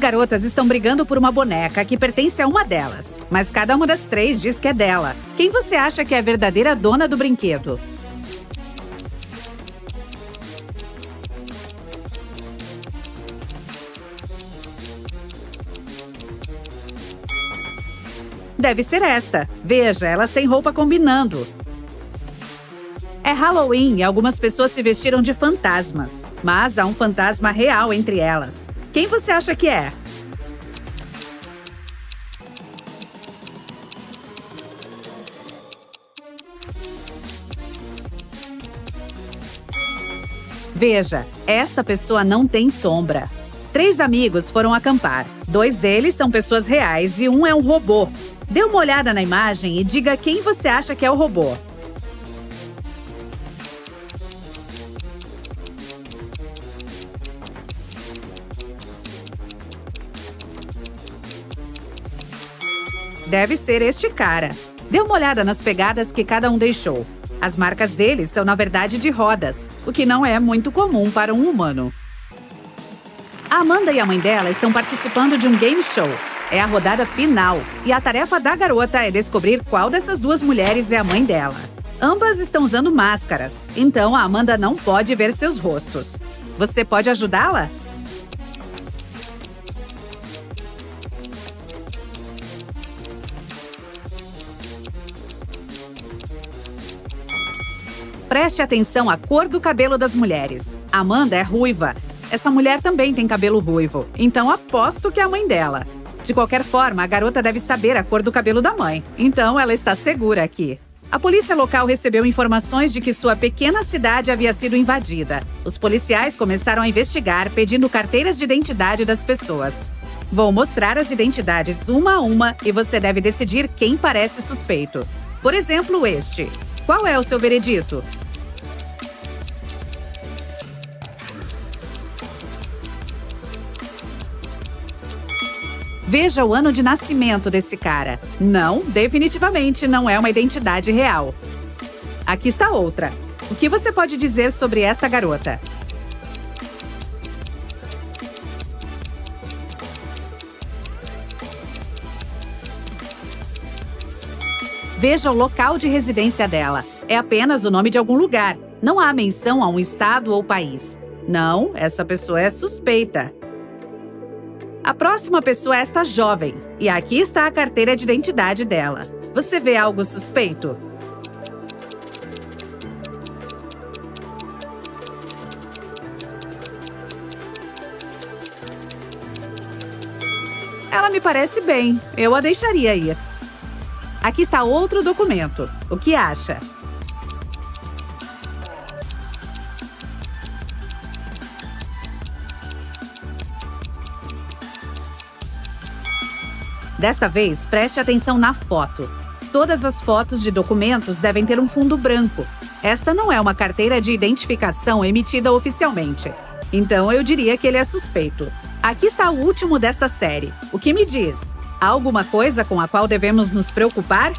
garotas estão brigando por uma boneca que pertence a uma delas, mas cada uma das três diz que é dela. Quem você acha que é a verdadeira dona do brinquedo? Deve ser esta. Veja, elas têm roupa combinando. É Halloween e algumas pessoas se vestiram de fantasmas, mas há um fantasma real entre elas. Quem você acha que é? Veja, esta pessoa não tem sombra. 3 amigos foram acampar. 2 deles são pessoas reais e um é um robô. Dê uma olhada na imagem e diga quem você acha que é o robô. Deve ser este cara. Dê uma olhada nas pegadas que cada um deixou. As marcas deles são, na verdade, de rodas, o que não é muito comum para um humano. A Amanda e a mãe dela estão participando de um game show. É a rodada final, e a tarefa da garota é descobrir qual dessas 2 mulheres é a mãe dela. Ambas estão usando máscaras, então a Amanda não pode ver seus rostos. Você pode ajudá-la? Preste atenção à cor do cabelo das mulheres. Amanda é ruiva. Essa mulher também tem cabelo ruivo, então aposto que é a mãe dela. De qualquer forma, a garota deve saber a cor do cabelo da mãe, então ela está segura aqui. A polícia local recebeu informações de que sua pequena cidade havia sido invadida. Os policiais começaram a investigar, pedindo carteiras de identidade das pessoas. Vou mostrar as identidades uma a uma e você deve decidir quem parece suspeito. Por exemplo, este. Qual é o seu veredito? Veja o ano de nascimento desse cara. Não, definitivamente não é uma identidade real. Aqui está outra. O que você pode dizer sobre esta garota? Veja o local de residência dela. É apenas o nome de algum lugar. Não há menção a um estado ou país. Não, essa pessoa é suspeita. A próxima pessoa é esta jovem, e aqui está a carteira de identidade dela. Você vê algo suspeito? Ela me parece bem, eu a deixaria ir. Aqui está outro documento. O que acha? Desta vez, preste atenção na foto. Todas as fotos de documentos devem ter um fundo branco. Esta não é uma carteira de identificação emitida oficialmente. Então, eu diria que ele é suspeito. Aqui está o último desta série. O que me diz? Há alguma coisa com a qual devemos nos preocupar?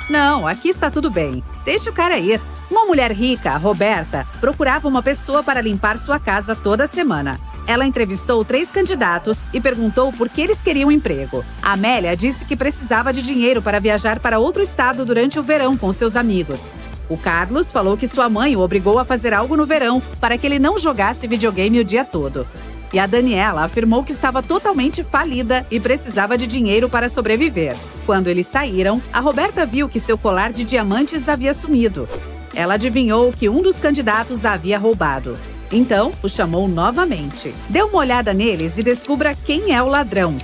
Não, aqui está tudo bem. Deixe o cara ir. Uma mulher rica, Roberta, procurava uma pessoa para limpar sua casa toda semana. Ela entrevistou 3 candidatos e perguntou por que eles queriam emprego. A Amélia disse que precisava de dinheiro para viajar para outro estado durante o verão com seus amigos. O Carlos falou que sua mãe o obrigou a fazer algo no verão para que ele não jogasse videogame o dia todo. E a Daniela afirmou que estava totalmente falida e precisava de dinheiro para sobreviver. Quando eles saíram, a Roberta viu que seu colar de diamantes havia sumido. Ela adivinhou que um dos candidatos a havia roubado. Então, o chamou novamente. Dê uma olhada neles e descubra quem é o ladrão.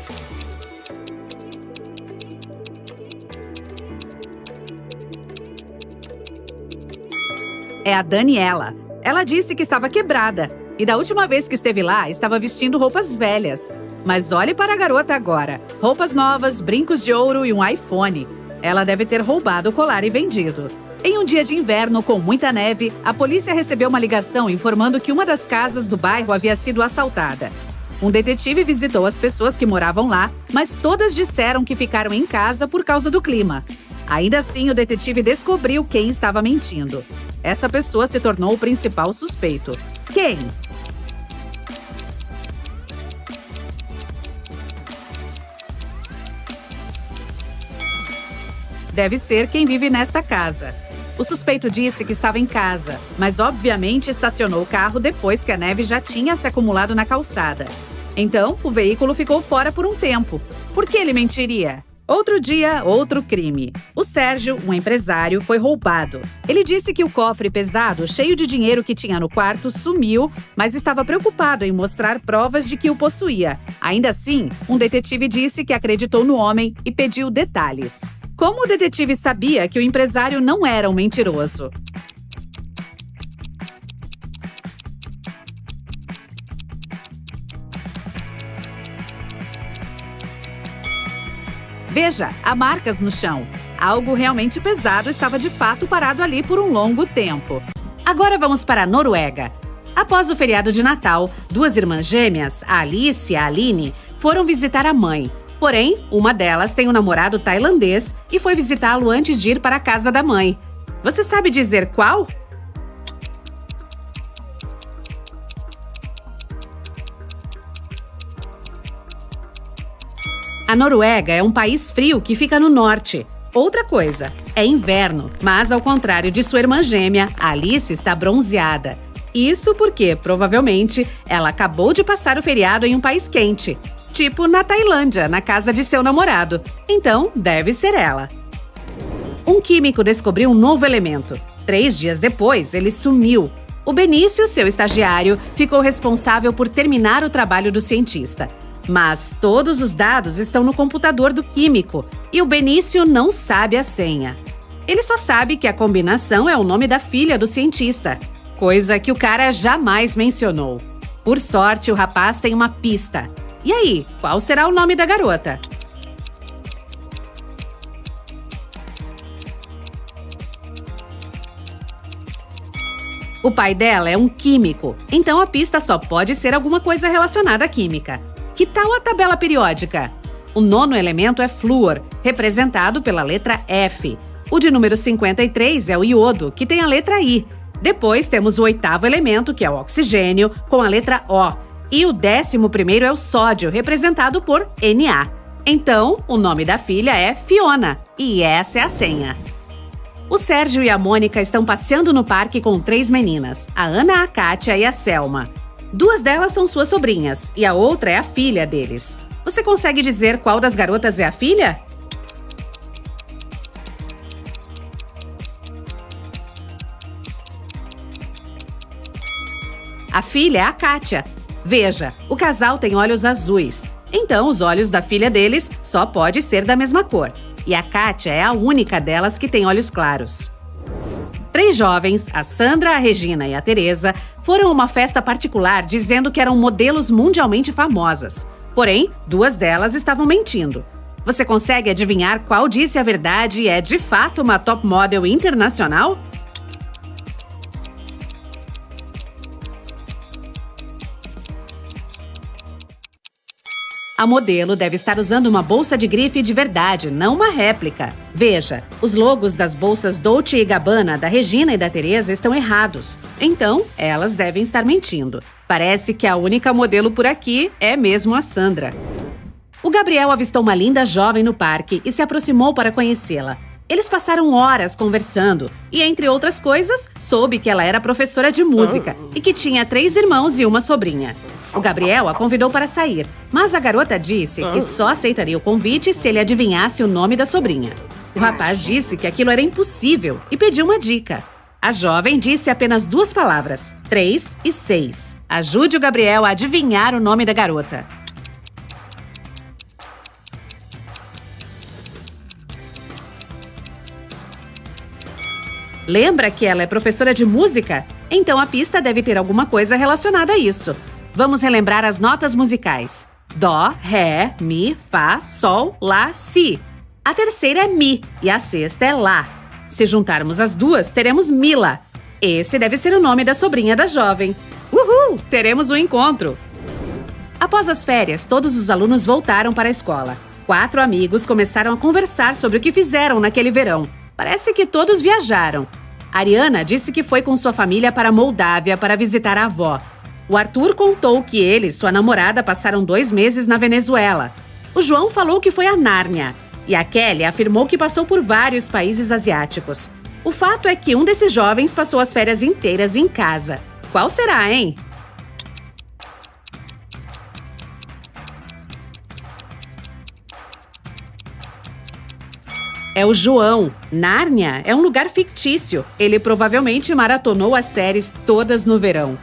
É a Daniela. Ela disse que estava quebrada e da última vez que esteve lá, estava vestindo roupas velhas. Mas olhe para a garota agora. Roupas novas, brincos de ouro e um iPhone. Ela deve ter roubado o colar e vendido. Em um dia de inverno com muita neve, a polícia recebeu uma ligação informando que uma das casas do bairro havia sido assaltada. Um detetive visitou as pessoas que moravam lá, mas todas disseram que ficaram em casa por causa do clima. Ainda assim, o detetive descobriu quem estava mentindo. Essa pessoa se tornou o principal suspeito. Quem? Deve ser quem vive nesta casa. O suspeito disse que estava em casa, mas obviamente estacionou o carro depois que a neve já tinha se acumulado na calçada. Então, o veículo ficou fora por um tempo. Por que ele mentiria? Outro dia, outro crime. O Sérgio, um empresário, foi roubado. Ele disse que o cofre pesado, cheio de dinheiro que tinha no quarto, sumiu, mas estava preocupado em mostrar provas de que o possuía. Ainda assim, um detetive disse que acreditou no homem e pediu detalhes. Como o detetive sabia que o empresário não era um mentiroso? Veja, há marcas no chão. Algo realmente pesado estava de fato parado ali por um longo tempo. Agora vamos para a Noruega. Após o feriado de Natal, duas irmãs gêmeas, a Alice e a Aline, foram visitar a mãe. Porém, uma delas tem um namorado tailandês e foi visitá-lo antes de ir para a casa da mãe. Você sabe dizer qual? A Noruega é um país frio que fica no norte. Outra coisa, é inverno, mas ao contrário de sua irmã gêmea, a Alice está bronzeada. Isso porque, provavelmente, ela acabou de passar o feriado em um país quente. Tipo na Tailândia, na casa de seu namorado. Então, deve ser ela. Um químico descobriu um novo elemento. 3 dias depois, ele sumiu. O Benício, seu estagiário, ficou responsável por terminar o trabalho do cientista. Mas todos os dados estão no computador do químico e o Benício não sabe a senha. Ele só sabe que a combinação é o nome da filha do cientista, coisa que o cara jamais mencionou. Por sorte, o rapaz tem uma pista. E aí, qual será o nome da garota? O pai dela é um químico, então a pista só pode ser alguma coisa relacionada à química. Que tal a tabela periódica? O 9º elemento é flúor, representado pela letra F. O de número 53 é o iodo, que tem a letra I. Depois temos o 8º elemento, que é o oxigênio, com a letra O. E o 11º é o sódio, representado por Na. Então, o nome da filha é Fiona, e essa é a senha. O Sérgio e a Mônica estão passeando no parque com 3 meninas, a Ana, a Kátia e a Selma. 2 delas são suas sobrinhas, e a outra é a filha deles. Você consegue dizer qual das garotas é a filha? A filha é a Kátia. Veja, o casal tem olhos azuis. Então, os olhos da filha deles só pode ser da mesma cor. E a Kátia é a única delas que tem olhos claros. 3 jovens, a Sandra, a Regina e a Teresa, foram a uma festa particular dizendo que eram modelos mundialmente famosas. Porém, 2 delas estavam mentindo. Você consegue adivinhar qual disse a verdade e é de fato uma top model internacional? A modelo deve estar usando uma bolsa de grife de verdade, não uma réplica. Veja, os logos das bolsas Dolce & Gabbana da Regina e da Teresa estão errados. Então, elas devem estar mentindo. Parece que a única modelo por aqui é mesmo a Sandra. O Gabriel avistou uma linda jovem no parque e se aproximou para conhecê-la. Eles passaram horas conversando e, entre outras coisas, soube que ela era professora de música e que tinha 3 irmãos e uma sobrinha. O Gabriel a convidou para sair, mas a garota disse que só aceitaria o convite se ele adivinhasse o nome da sobrinha. O rapaz disse que aquilo era impossível e pediu uma dica. A jovem disse apenas 2 palavras, 3 e 6. Ajude o Gabriel a adivinhar o nome da garota. Lembra que ela é professora de música? Então a pista deve ter alguma coisa relacionada a isso. Vamos relembrar as notas musicais. Dó, Ré, Mi, Fá, Sol, Lá, Si. A terceira é Mi e a sexta é Lá. Se juntarmos as 2, teremos Mila. Esse deve ser o nome da sobrinha da jovem. Uhul! Teremos um encontro! Após as férias, todos os alunos voltaram para a escola. 4 amigos começaram a conversar sobre o que fizeram naquele verão. Parece que todos viajaram. A Ariana disse que foi com sua família para a Moldávia para visitar a avó. O Arthur contou que ele e sua namorada passaram 2 meses na Venezuela. O João falou que foi a Nárnia. E a Kelly afirmou que passou por vários países asiáticos. O fato é que um desses jovens passou as férias inteiras em casa. Qual será, hein? É o João. Nárnia é um lugar fictício. Ele provavelmente maratonou as séries todas no verão.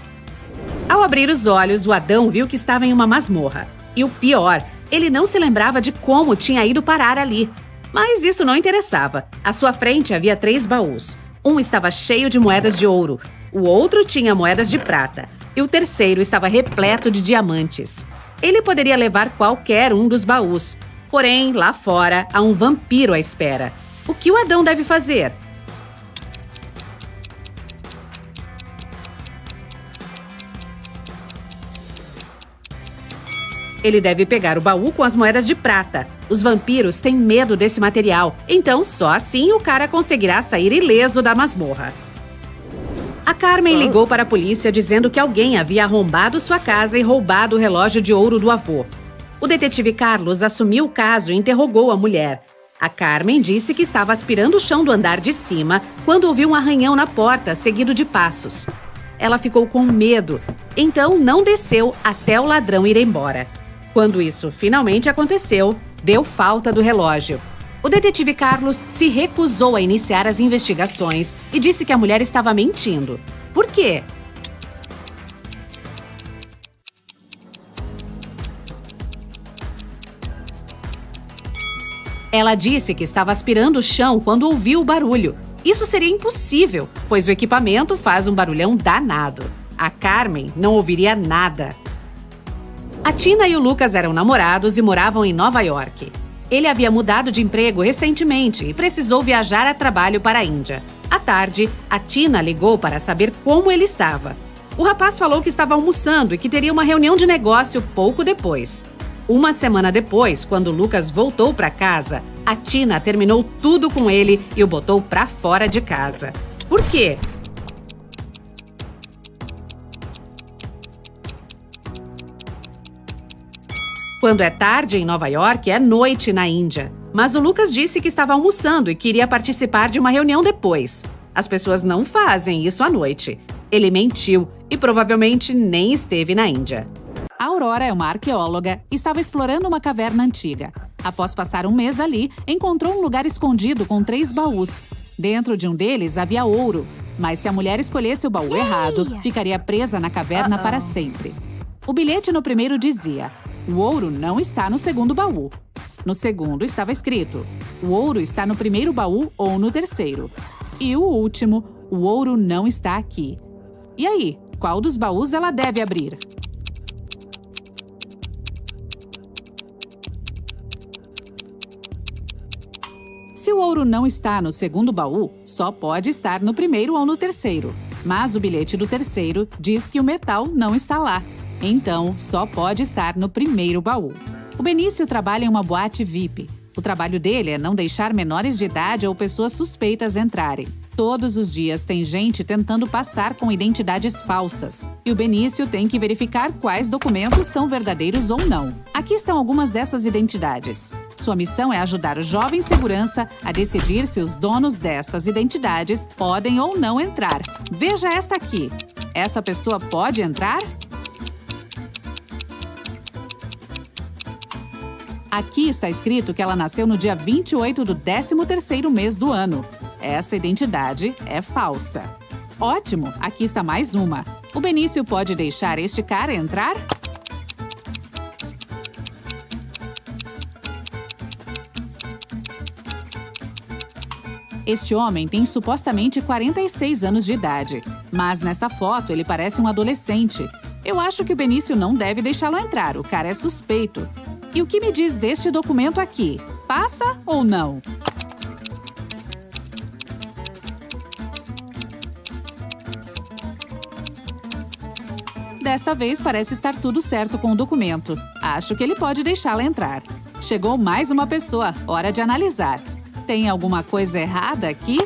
Ao abrir os olhos, o Adão viu que estava em uma masmorra. E o pior, ele não se lembrava de como tinha ido parar ali. Mas isso não interessava. À sua frente havia 3 baús. Um estava cheio de moedas de ouro, o outro tinha moedas de prata e o terceiro estava repleto de diamantes. Ele poderia levar qualquer um dos baús. Porém, lá fora, há um vampiro à espera. O que o Adão deve fazer? Ele deve pegar o baú com as moedas de prata. Os vampiros têm medo desse material, então só assim o cara conseguirá sair ileso da masmorra. A Carmen ligou para a polícia dizendo que alguém havia arrombado sua casa e roubado o relógio de ouro do avô. O detetive Carlos assumiu o caso e interrogou a mulher. A Carmen disse que estava aspirando o chão do andar de cima quando ouviu um arranhão na porta, seguido de passos. Ela ficou com medo, então não desceu até o ladrão ir embora. Quando isso finalmente aconteceu, deu falta do relógio. O detetive Carlos se recusou a iniciar as investigações e disse que a mulher estava mentindo. Por quê? Ela disse que estava aspirando o chão quando ouviu o barulho. Isso seria impossível, pois o equipamento faz um barulhão danado. A Carmen não ouviria nada. A Tina e o Lucas eram namorados e moravam em Nova York. Ele havia mudado de emprego recentemente e precisou viajar a trabalho para a Índia. À tarde, a Tina ligou para saber como ele estava. O rapaz falou que estava almoçando e que teria uma reunião de negócio pouco depois. Uma semana depois, quando Lucas voltou para casa, a Tina terminou tudo com ele e o botou para fora de casa. Por quê? Quando é tarde em Nova York, é noite na Índia. Mas o Lucas disse que estava almoçando e queria participar de uma reunião depois. As pessoas não fazem isso à noite. Ele mentiu e provavelmente nem esteve na Índia. A Aurora é uma arqueóloga e estava explorando uma caverna antiga. Após passar um mês ali, encontrou um lugar escondido com 3 baús. Dentro de um deles havia ouro, mas se a mulher escolhesse o baú errado, ficaria presa na caverna para sempre. O bilhete no primeiro dizia: o ouro não está no segundo baú. No segundo estava escrito: o ouro está no primeiro baú ou no terceiro. E o último: o ouro não está aqui. E aí, qual dos baús ela deve abrir? Se o ouro não está no segundo baú, só pode estar no primeiro ou no terceiro. Mas o bilhete do terceiro diz que o metal não está lá. Então, só pode estar no primeiro baú. O Benício trabalha em uma boate VIP. O trabalho dele é não deixar menores de idade ou pessoas suspeitas entrarem. Todos os dias tem gente tentando passar com identidades falsas. E o Benício tem que verificar quais documentos são verdadeiros ou não. Aqui estão algumas dessas identidades. Sua missão é ajudar o jovem segurança a decidir se os donos destas identidades podem ou não entrar. Veja esta aqui. Essa pessoa pode entrar? Aqui está escrito que ela nasceu no dia 28 do 13º mês do ano. Essa identidade é falsa. Ótimo! Aqui está mais uma. O Benício pode deixar este cara entrar? Este homem tem supostamente 46 anos de idade, mas nesta foto ele parece um adolescente. Eu acho que o Benício não deve deixá-lo entrar, o cara é suspeito. E o que me diz deste documento aqui? Passa ou não? Desta vez parece estar tudo certo com o documento. Acho que ele pode deixá-la entrar. Chegou mais uma pessoa, hora de analisar. Tem alguma coisa errada aqui?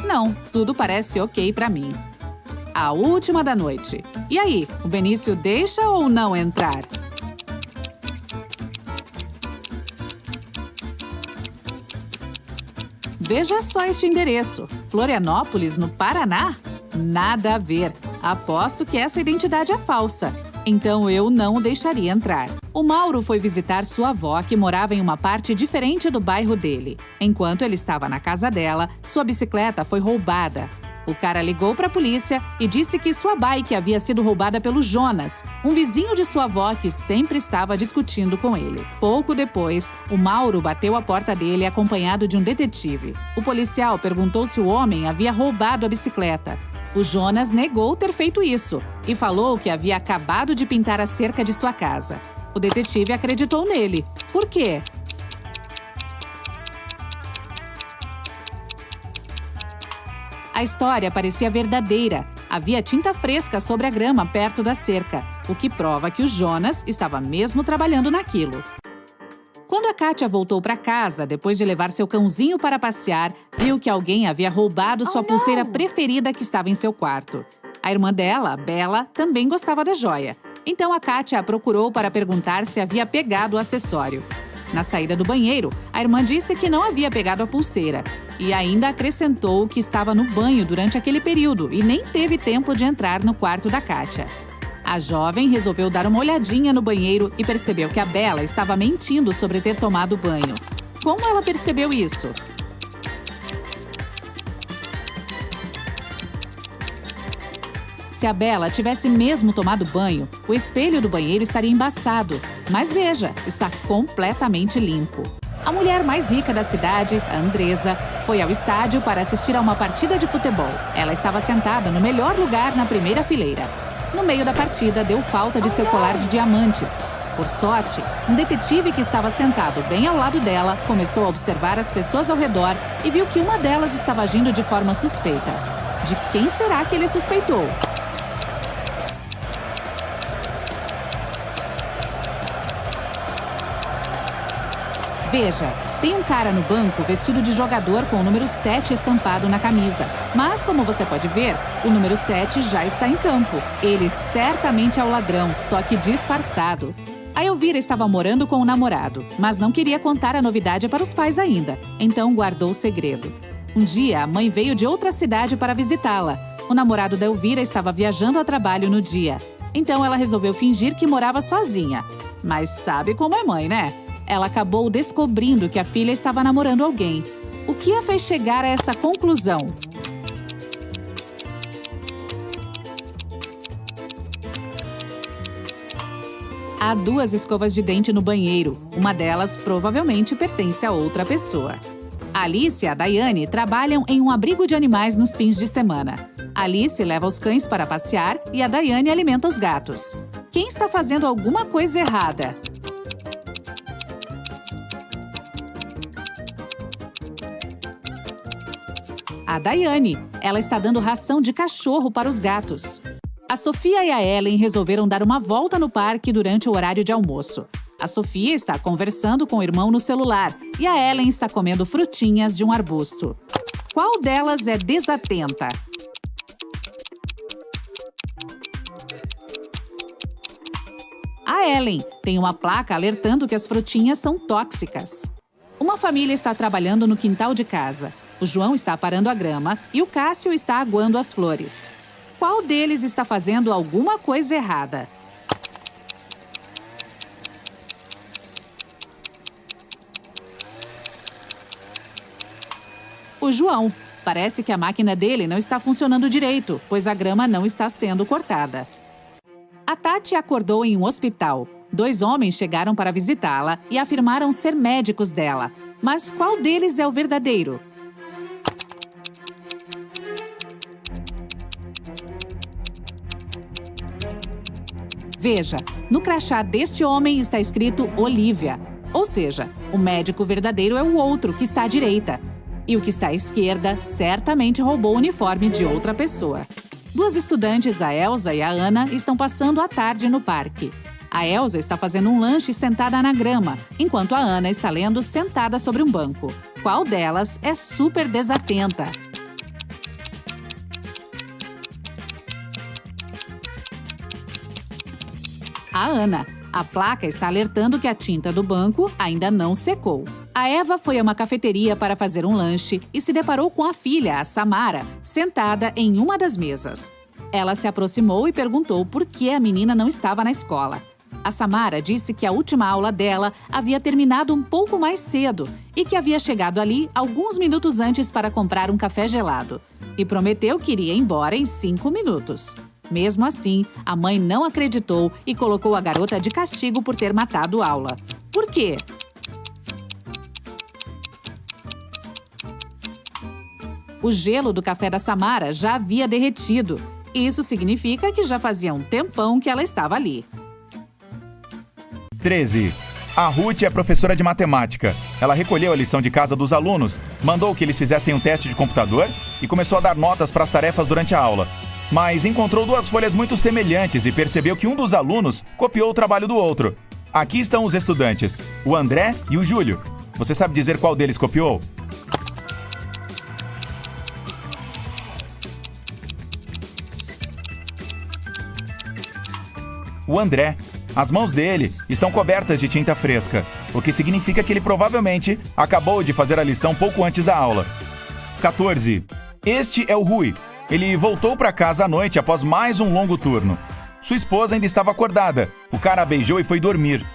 Não, tudo parece ok pra mim. A última da noite. E aí, o Benício deixa ou não entrar? Veja só este endereço. Florianópolis, no Paraná? Nada a ver. Aposto que essa identidade é falsa. Então eu não o deixaria entrar. O Mauro foi visitar sua avó, que morava em uma parte diferente do bairro dele. Enquanto ele estava na casa dela, sua bicicleta foi roubada. O cara ligou para a polícia e disse que sua bike havia sido roubada pelo Jonas, um vizinho de sua avó que sempre estava discutindo com ele. Pouco depois, o Mauro bateu a porta dele acompanhado de um detetive. O policial perguntou se o homem havia roubado a bicicleta. O Jonas negou ter feito isso e falou que havia acabado de pintar a cerca de sua casa. O detetive acreditou nele. Por quê? A história parecia verdadeira. Havia tinta fresca sobre a grama perto da cerca, o que prova que o Jonas estava mesmo trabalhando naquilo. Quando a Kátia voltou para casa, depois de levar seu cãozinho para passear, viu que alguém havia roubado sua pulseira preferida que estava em seu quarto. A irmã dela, a Bela, também gostava da joia. Então a Kátia a procurou para perguntar se havia pegado o acessório. Na saída do banheiro, a irmã disse que não havia pegado a pulseira e ainda acrescentou que estava no banho durante aquele período e nem teve tempo de entrar no quarto da Kátia. A jovem resolveu dar uma olhadinha no banheiro e percebeu que a Bela estava mentindo sobre ter tomado banho. Como ela percebeu isso? Se a Bela tivesse mesmo tomado banho, o espelho do banheiro estaria embaçado. Mas veja, está completamente limpo. A mulher mais rica da cidade, a Andresa, foi ao estádio para assistir a uma partida de futebol. Ela estava sentada no melhor lugar na primeira fileira. No meio da partida, deu falta de seu colar de diamantes. Por sorte, um detetive que estava sentado bem ao lado dela começou a observar as pessoas ao redor e viu que uma delas estava agindo de forma suspeita. De quem será que ele suspeitou? Veja, tem um cara no banco vestido de jogador com o número 7 estampado na camisa. Mas, como você pode ver, o número 7 já está em campo. Ele certamente é o ladrão, só que disfarçado. A Elvira estava morando com o namorado, mas não queria contar a novidade para os pais ainda, então guardou o segredo. Um dia, a mãe veio de outra cidade para visitá-la. O namorado da Elvira estava viajando a trabalho no dia. Então ela resolveu fingir que morava sozinha. Mas sabe como é mãe, né? Ela acabou descobrindo que a filha estava namorando alguém. O que a fez chegar a essa conclusão? Há 2 escovas de dente no banheiro. Uma delas provavelmente pertence a outra pessoa. A Alice e a Daiane trabalham em um abrigo de animais nos fins de semana. A Alice leva os cães para passear e a Daiane alimenta os gatos. Quem está fazendo alguma coisa errada? A Daiane. Ela está dando ração de cachorro para os gatos. A Sofia e a Ellen resolveram dar uma volta no parque durante o horário de almoço. A Sofia está conversando com o irmão no celular e a Ellen está comendo frutinhas de um arbusto. Qual delas é desatenta? A Ellen tem uma placa alertando que as frutinhas são tóxicas. Uma família está trabalhando no quintal de casa. O João está aparando a grama e o Cássio está aguando as flores. Qual deles está fazendo alguma coisa errada? O João. Parece que a máquina dele não está funcionando direito, pois a grama não está sendo cortada. A Tati acordou em um hospital. 2 homens chegaram para visitá-la e afirmaram ser médicos dela. Mas qual deles é o verdadeiro? Veja, no crachá deste homem está escrito Olivia. Ou seja, o médico verdadeiro é o outro, que está à direita. E o que está à esquerda certamente roubou o uniforme de outra pessoa. Duas estudantes, a Elsa e a Ana, estão passando a tarde no parque. A Elsa está fazendo um lanche sentada na grama, enquanto a Ana está lendo sentada sobre um banco. Qual delas é super desatenta? A Ana. A placa está alertando que a tinta do banco ainda não secou. A Eva foi a uma cafeteria para fazer um lanche e se deparou com a filha, a Samara, sentada em uma das mesas. Ela se aproximou e perguntou por que a menina não estava na escola. A Samara disse que a última aula dela havia terminado um pouco mais cedo e que havia chegado ali alguns minutos antes para comprar um café gelado. E prometeu que iria embora em 5 minutos. Mesmo assim, a mãe não acreditou e colocou a garota de castigo por ter matado aula. Por quê? O gelo do café da Samara já havia derretido. Isso significa que já fazia um tempão que ela estava ali. 13. A Ruth é professora de matemática. Ela recolheu a lição de casa dos alunos, mandou que eles fizessem um teste de computador e começou a dar notas para as tarefas durante a aula. Mas encontrou 2 folhas muito semelhantes e percebeu que um dos alunos copiou o trabalho do outro. Aqui estão os estudantes, o André e o Júlio. Você sabe dizer qual deles copiou? O André. As mãos dele estão cobertas de tinta fresca, o que significa que ele provavelmente acabou de fazer a lição pouco antes da aula. 14. Este é o Rui. Ele voltou para casa à noite após mais um longo turno. Sua esposa ainda estava acordada. O cara a beijou e foi dormir.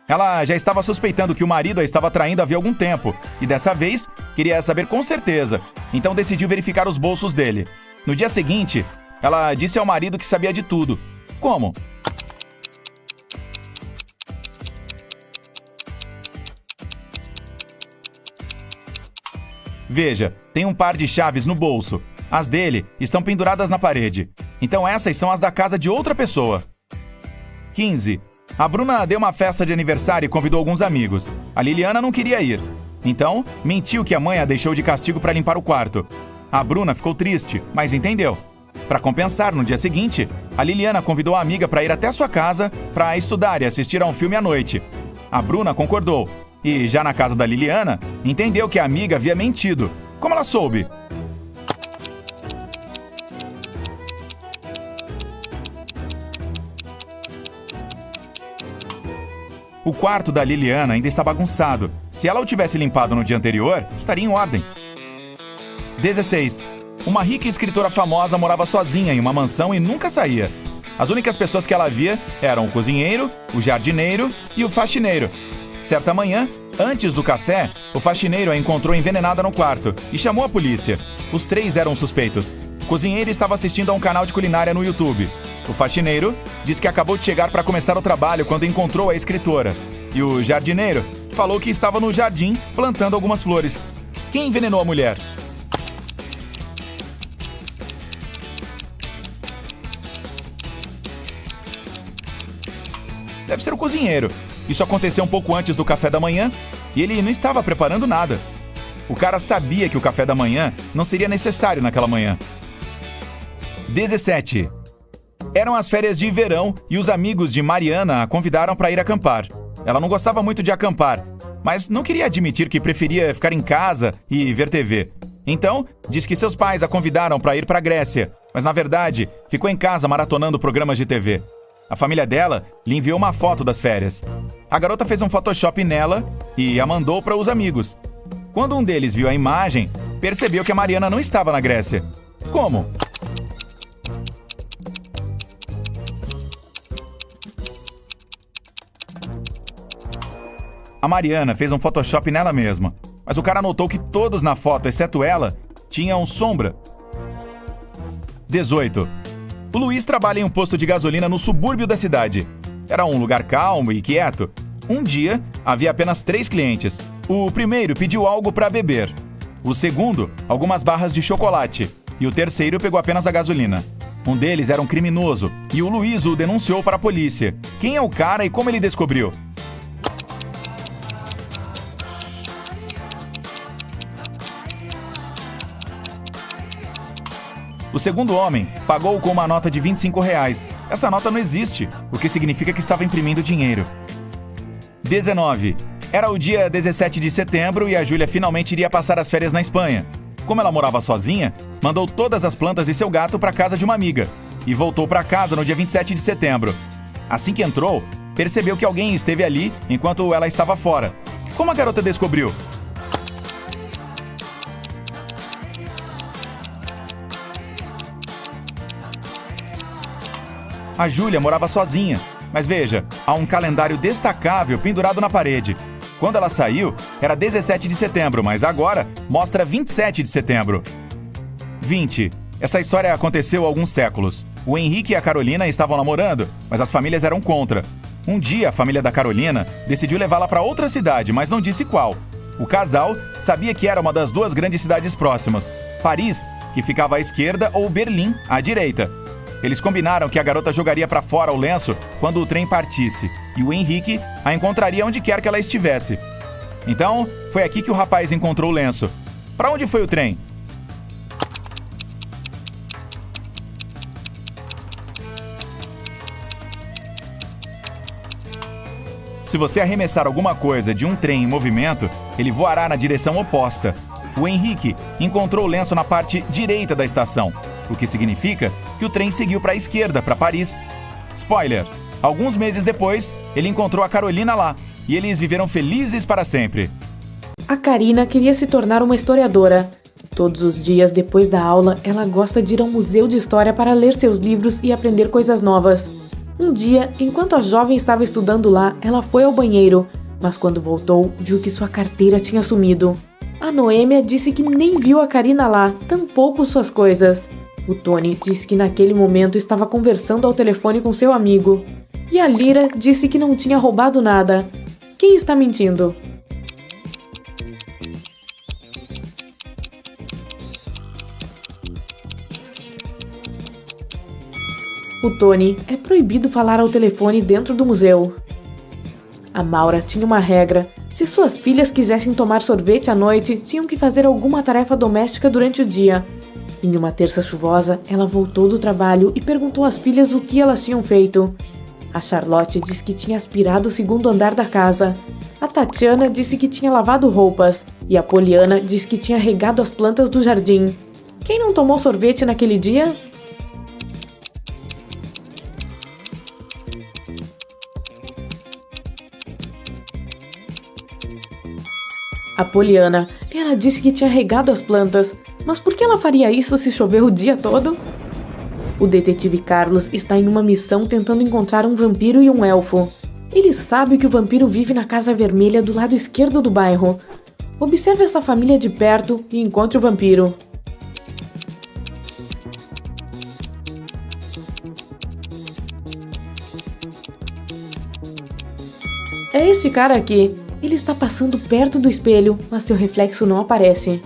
Ela já estava suspeitando que o marido a estava traindo havia algum tempo e dessa vez queria saber com certeza, então decidiu verificar os bolsos dele. No dia seguinte, ela disse ao marido que sabia de tudo. Como? Veja, tem um par de chaves no bolso. As dele estão penduradas na parede. Então essas são as da casa de outra pessoa. 15. A Bruna deu uma festa de aniversário e convidou alguns amigos. A Liliana não queria ir. Então, mentiu que a mãe a deixou de castigo para limpar o quarto. A Bruna ficou triste, mas entendeu. Para compensar, no dia seguinte, a Liliana convidou a amiga para ir até sua casa para estudar e assistir a um filme à noite. A Bruna concordou. E, já na casa da Liliana, entendeu que a amiga havia mentido. Como ela soube? O quarto da Liliana ainda está bagunçado. Se ela o tivesse limpado no dia anterior, estaria em ordem. 16. Uma rica escritora famosa morava sozinha em uma mansão e nunca saía. As únicas pessoas que ela via eram o cozinheiro, o jardineiro e o faxineiro. Certa manhã, antes do café, o faxineiro a encontrou envenenada no quarto e chamou a polícia. Os 3 eram suspeitos. O cozinheiro estava assistindo a um canal de culinária no YouTube. O faxineiro disse que acabou de chegar para começar o trabalho quando encontrou a escritora. E o jardineiro falou que estava no jardim plantando algumas flores. Quem envenenou a mulher? Deve ser o cozinheiro. Isso aconteceu um pouco antes do café da manhã e ele não estava preparando nada. O cara sabia que o café da manhã não seria necessário naquela manhã. 17. Eram as férias de verão e os amigos de Mariana a convidaram para ir acampar. Ela não gostava muito de acampar, mas não queria admitir que preferia ficar em casa e ver TV. Então, diz que seus pais a convidaram para ir para a Grécia, mas na verdade ficou em casa maratonando programas de TV. A família dela lhe enviou uma foto das férias. A garota fez um Photoshop nela e a mandou para os amigos. Quando um deles viu a imagem, percebeu que a Mariana não estava na Grécia. Como? A Mariana fez um Photoshop nela mesma, mas o cara notou que todos na foto, exceto ela, tinham sombra. 18. O Luiz trabalha em um posto de gasolina no subúrbio da cidade. Era um lugar calmo e quieto. Um dia, havia apenas 3 clientes. O primeiro pediu algo para beber. O segundo, algumas barras de chocolate. E o terceiro pegou apenas a gasolina. Um deles era um criminoso e o Luiz o denunciou para a polícia. Quem é o cara e como ele descobriu? O segundo homem pagou com uma nota de R$ 25. Essa nota não existe, o que significa que estava imprimindo dinheiro. 19. Era o dia 17 de setembro e a Júlia finalmente iria passar as férias na Espanha. Como ela morava sozinha, mandou todas as plantas e seu gato para casa de uma amiga e voltou para casa no dia 27 de setembro. Assim que entrou, percebeu que alguém esteve ali enquanto ela estava fora. Como a garota descobriu? A Júlia morava sozinha, mas veja, há um calendário destacável pendurado na parede. Quando ela saiu, era 17 de setembro, mas agora mostra 27 de setembro. 20. Essa história aconteceu há alguns séculos. O Henrique e a Carolina estavam namorando, mas as famílias eram contra. Um dia, a família da Carolina decidiu levá-la para outra cidade, mas não disse qual. O casal sabia que era uma das duas grandes cidades próximas, Paris, que ficava à esquerda, ou Berlim, à direita. Eles combinaram que a garota jogaria para fora o lenço quando o trem partisse, e o Henrique a encontraria onde quer que ela estivesse. Então, foi aqui que o rapaz encontrou o lenço. Para onde foi o trem? Se você arremessar alguma coisa de um trem em movimento, ele voará na direção oposta. O Henrique encontrou o lenço na parte direita da estação, o que significa que o trem seguiu para a esquerda, para Paris. Spoiler! Alguns meses depois, ele encontrou a Carolina lá, e eles viveram felizes para sempre. A Karina queria se tornar uma historiadora. Todos os dias depois da aula, ela gosta de ir ao museu de história para ler seus livros e aprender coisas novas. Um dia, enquanto a jovem estava estudando lá, ela foi ao banheiro, mas quando voltou, viu que sua carteira tinha sumido. A Noêmia disse que nem viu a Karina lá, tampouco suas coisas. O Tony disse que naquele momento estava conversando ao telefone com seu amigo. E a Lira disse que não tinha roubado nada. Quem está mentindo? O Tony é proibido falar ao telefone dentro do museu. A Maura tinha uma regra. Se suas filhas quisessem tomar sorvete à noite, tinham que fazer alguma tarefa doméstica durante o dia. Em uma terça chuvosa, ela voltou do trabalho e perguntou às filhas o que elas tinham feito. A Charlotte disse que tinha aspirado o segundo andar da casa. A Tatiana disse que tinha lavado roupas. E a Poliana disse que tinha regado as plantas do jardim. Quem não tomou sorvete naquele dia? A Poliana, ela disse que tinha regado as plantas, mas por que ela faria isso se chover o dia todo? O detetive Carlos está em uma missão tentando encontrar um vampiro e um elfo. Ele sabe que o vampiro vive na Casa Vermelha do lado esquerdo do bairro. Observe essa família de perto e encontre o vampiro. É este cara aqui. Ele está passando perto do espelho, mas seu reflexo não aparece.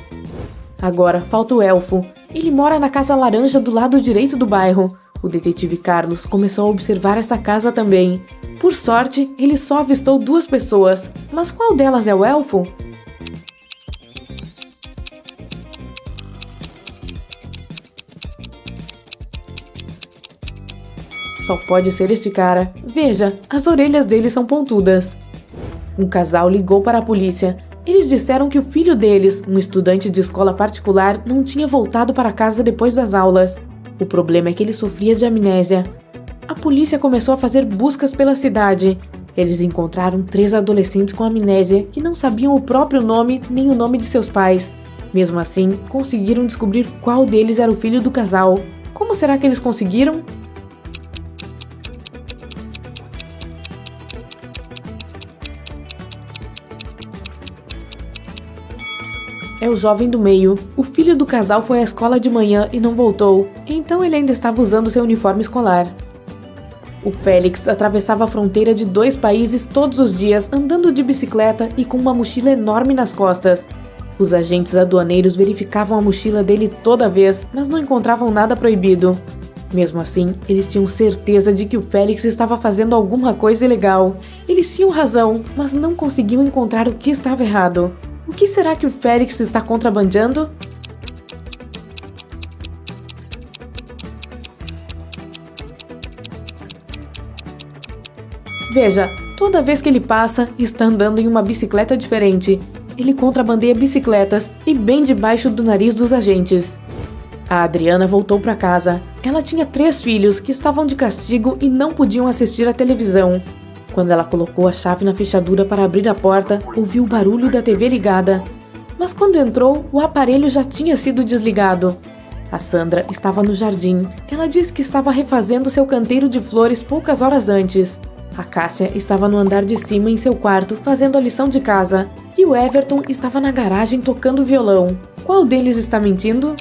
Agora, falta o elfo. Ele mora na casa laranja do lado direito do bairro. O detetive Carlos começou a observar essa casa também. Por sorte, ele só avistou 2 pessoas. Mas qual delas é o elfo? Só pode ser este cara. Veja, as orelhas dele são pontudas. Um casal ligou para a polícia. Eles disseram que o filho deles, um estudante de escola particular, não tinha voltado para casa depois das aulas. O problema é que ele sofria de amnésia. A polícia começou a fazer buscas pela cidade. Eles encontraram 3 adolescentes com amnésia que não sabiam o próprio nome nem o nome de seus pais. Mesmo assim, conseguiram descobrir qual deles era o filho do casal. Como será que eles conseguiram? É o jovem do meio. O filho do casal foi à escola de manhã e não voltou, então ele ainda estava usando seu uniforme escolar. O Félix atravessava a fronteira de 2 países todos os dias, andando de bicicleta e com uma mochila enorme nas costas. Os agentes aduaneiros verificavam a mochila dele toda vez, mas não encontravam nada proibido. Mesmo assim, eles tinham certeza de que o Félix estava fazendo alguma coisa ilegal. Eles tinham razão, mas não conseguiam encontrar o que estava errado. O que será que o Félix está contrabandeando? Veja, toda vez que ele passa, está andando em uma bicicleta diferente. Ele contrabandeia bicicletas e bem debaixo do nariz dos agentes. A Adriana voltou para casa. Ela tinha 3 filhos que estavam de castigo e não podiam assistir à televisão. Quando ela colocou a chave na fechadura para abrir a porta, ouviu o barulho da TV ligada. Mas quando entrou, o aparelho já tinha sido desligado. A Sandra estava no jardim. Ela disse que estava refazendo seu canteiro de flores poucas horas antes. A Cássia estava no andar de cima em seu quarto fazendo a lição de casa. E o Everton estava na garagem tocando violão. Qual deles está mentindo?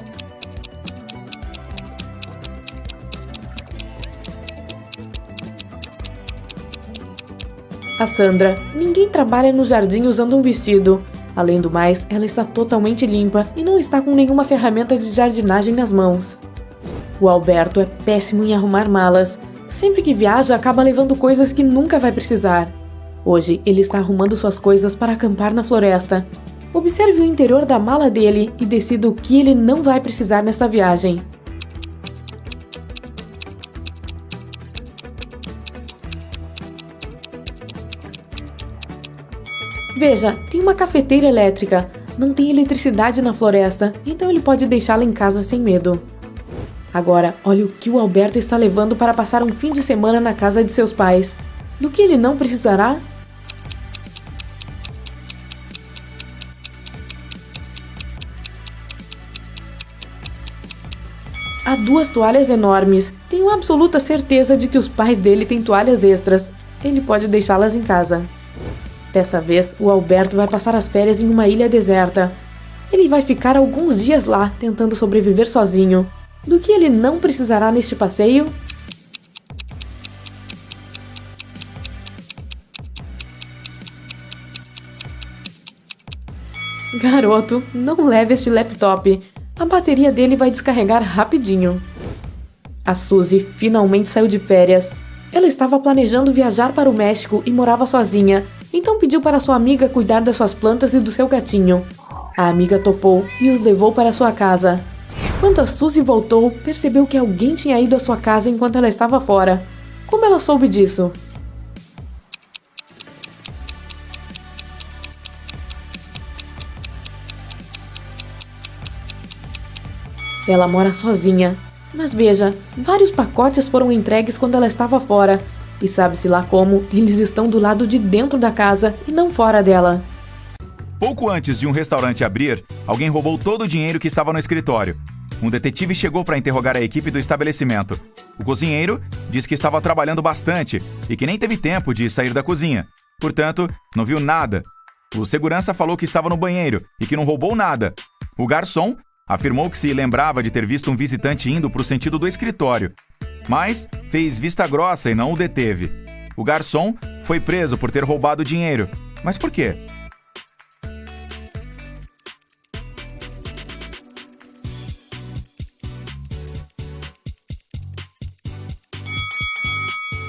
A Sandra. Ninguém trabalha no jardim usando um vestido. Além do mais, ela está totalmente limpa e não está com nenhuma ferramenta de jardinagem nas mãos. O Alberto é péssimo em arrumar malas. Sempre que viaja, acaba levando coisas que nunca vai precisar. Hoje, ele está arrumando suas coisas para acampar na floresta. Observe o interior da mala dele e decida o que ele não vai precisar nesta viagem. Veja, tem uma cafeteira elétrica. Não tem eletricidade na floresta, então ele pode deixá-la em casa sem medo. Agora, olhe o que o Alberto está levando para passar um fim de semana na casa de seus pais. Do que ele não precisará? Há 2 toalhas enormes. Tenho absoluta certeza de que os pais dele têm toalhas extras. Ele pode deixá-las em casa. Desta vez, o Alberto vai passar as férias em uma ilha deserta. Ele vai ficar alguns dias lá, tentando sobreviver sozinho. Do que ele não precisará neste passeio? Garoto, não leve este laptop. A bateria dele vai descarregar rapidinho. A Suzy finalmente saiu de férias. Ela estava planejando viajar para o México e morava sozinha, então pediu para sua amiga cuidar das suas plantas e do seu gatinho. A amiga topou e os levou para sua casa. Quando a Suzy voltou, percebeu que alguém tinha ido à sua casa enquanto ela estava fora. Como ela soube disso? Ela mora sozinha. Mas veja, vários pacotes foram entregues quando ela estava fora. E sabe-se lá como, eles estão do lado de dentro da casa e não fora dela. Pouco antes de um restaurante abrir, alguém roubou todo o dinheiro que estava no escritório. Um detetive chegou para interrogar a equipe do estabelecimento. O cozinheiro disse que estava trabalhando bastante e que nem teve tempo de sair da cozinha. Portanto, não viu nada. O segurança falou que estava no banheiro e que não roubou nada. O garçom afirmou que se lembrava de ter visto um visitante indo para o sentido do escritório, mas fez vista grossa e não o deteve. O garçom foi preso por ter roubado o dinheiro. Mas por quê?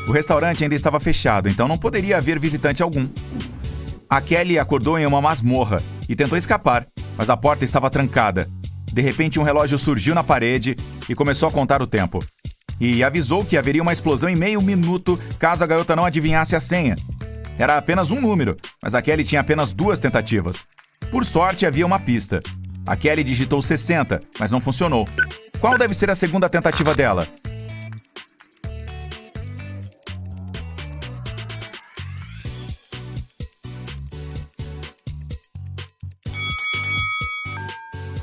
O restaurante ainda estava fechado, então não poderia haver visitante algum. A Kelly acordou em uma masmorra e tentou escapar, mas a porta estava trancada. De repente, um relógio surgiu na parede e começou a contar o tempo. E avisou que haveria uma explosão em meio minuto caso a garota não adivinhasse a senha. Era apenas um número, mas a Kelly tinha apenas 2 tentativas. Por sorte, havia uma pista. A Kelly digitou 60, mas não funcionou. Qual deve ser a segunda tentativa dela?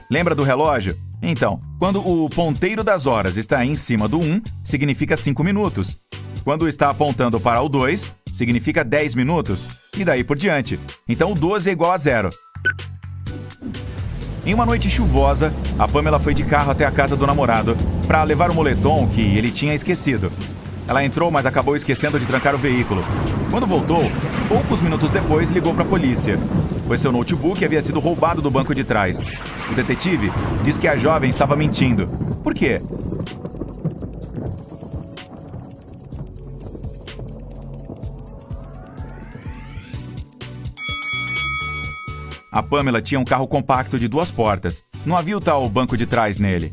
Lembra do relógio? Então, quando o ponteiro das horas está em cima do 1, significa 5 minutos. Quando está apontando para o 2, significa 10 minutos. E daí por diante. Então o 12 é igual a 0. Em uma noite chuvosa, a Pamela foi de carro até a casa do namorado para levar o moletom que ele tinha esquecido. Ela entrou, mas acabou esquecendo de trancar o veículo. Quando voltou, poucos minutos depois ligou para a polícia, pois seu notebook havia sido roubado do banco de trás. O detetive diz que a jovem estava mentindo. Por quê? A Pamela tinha um carro compacto de 2 portas. Não havia o tal banco de trás nele.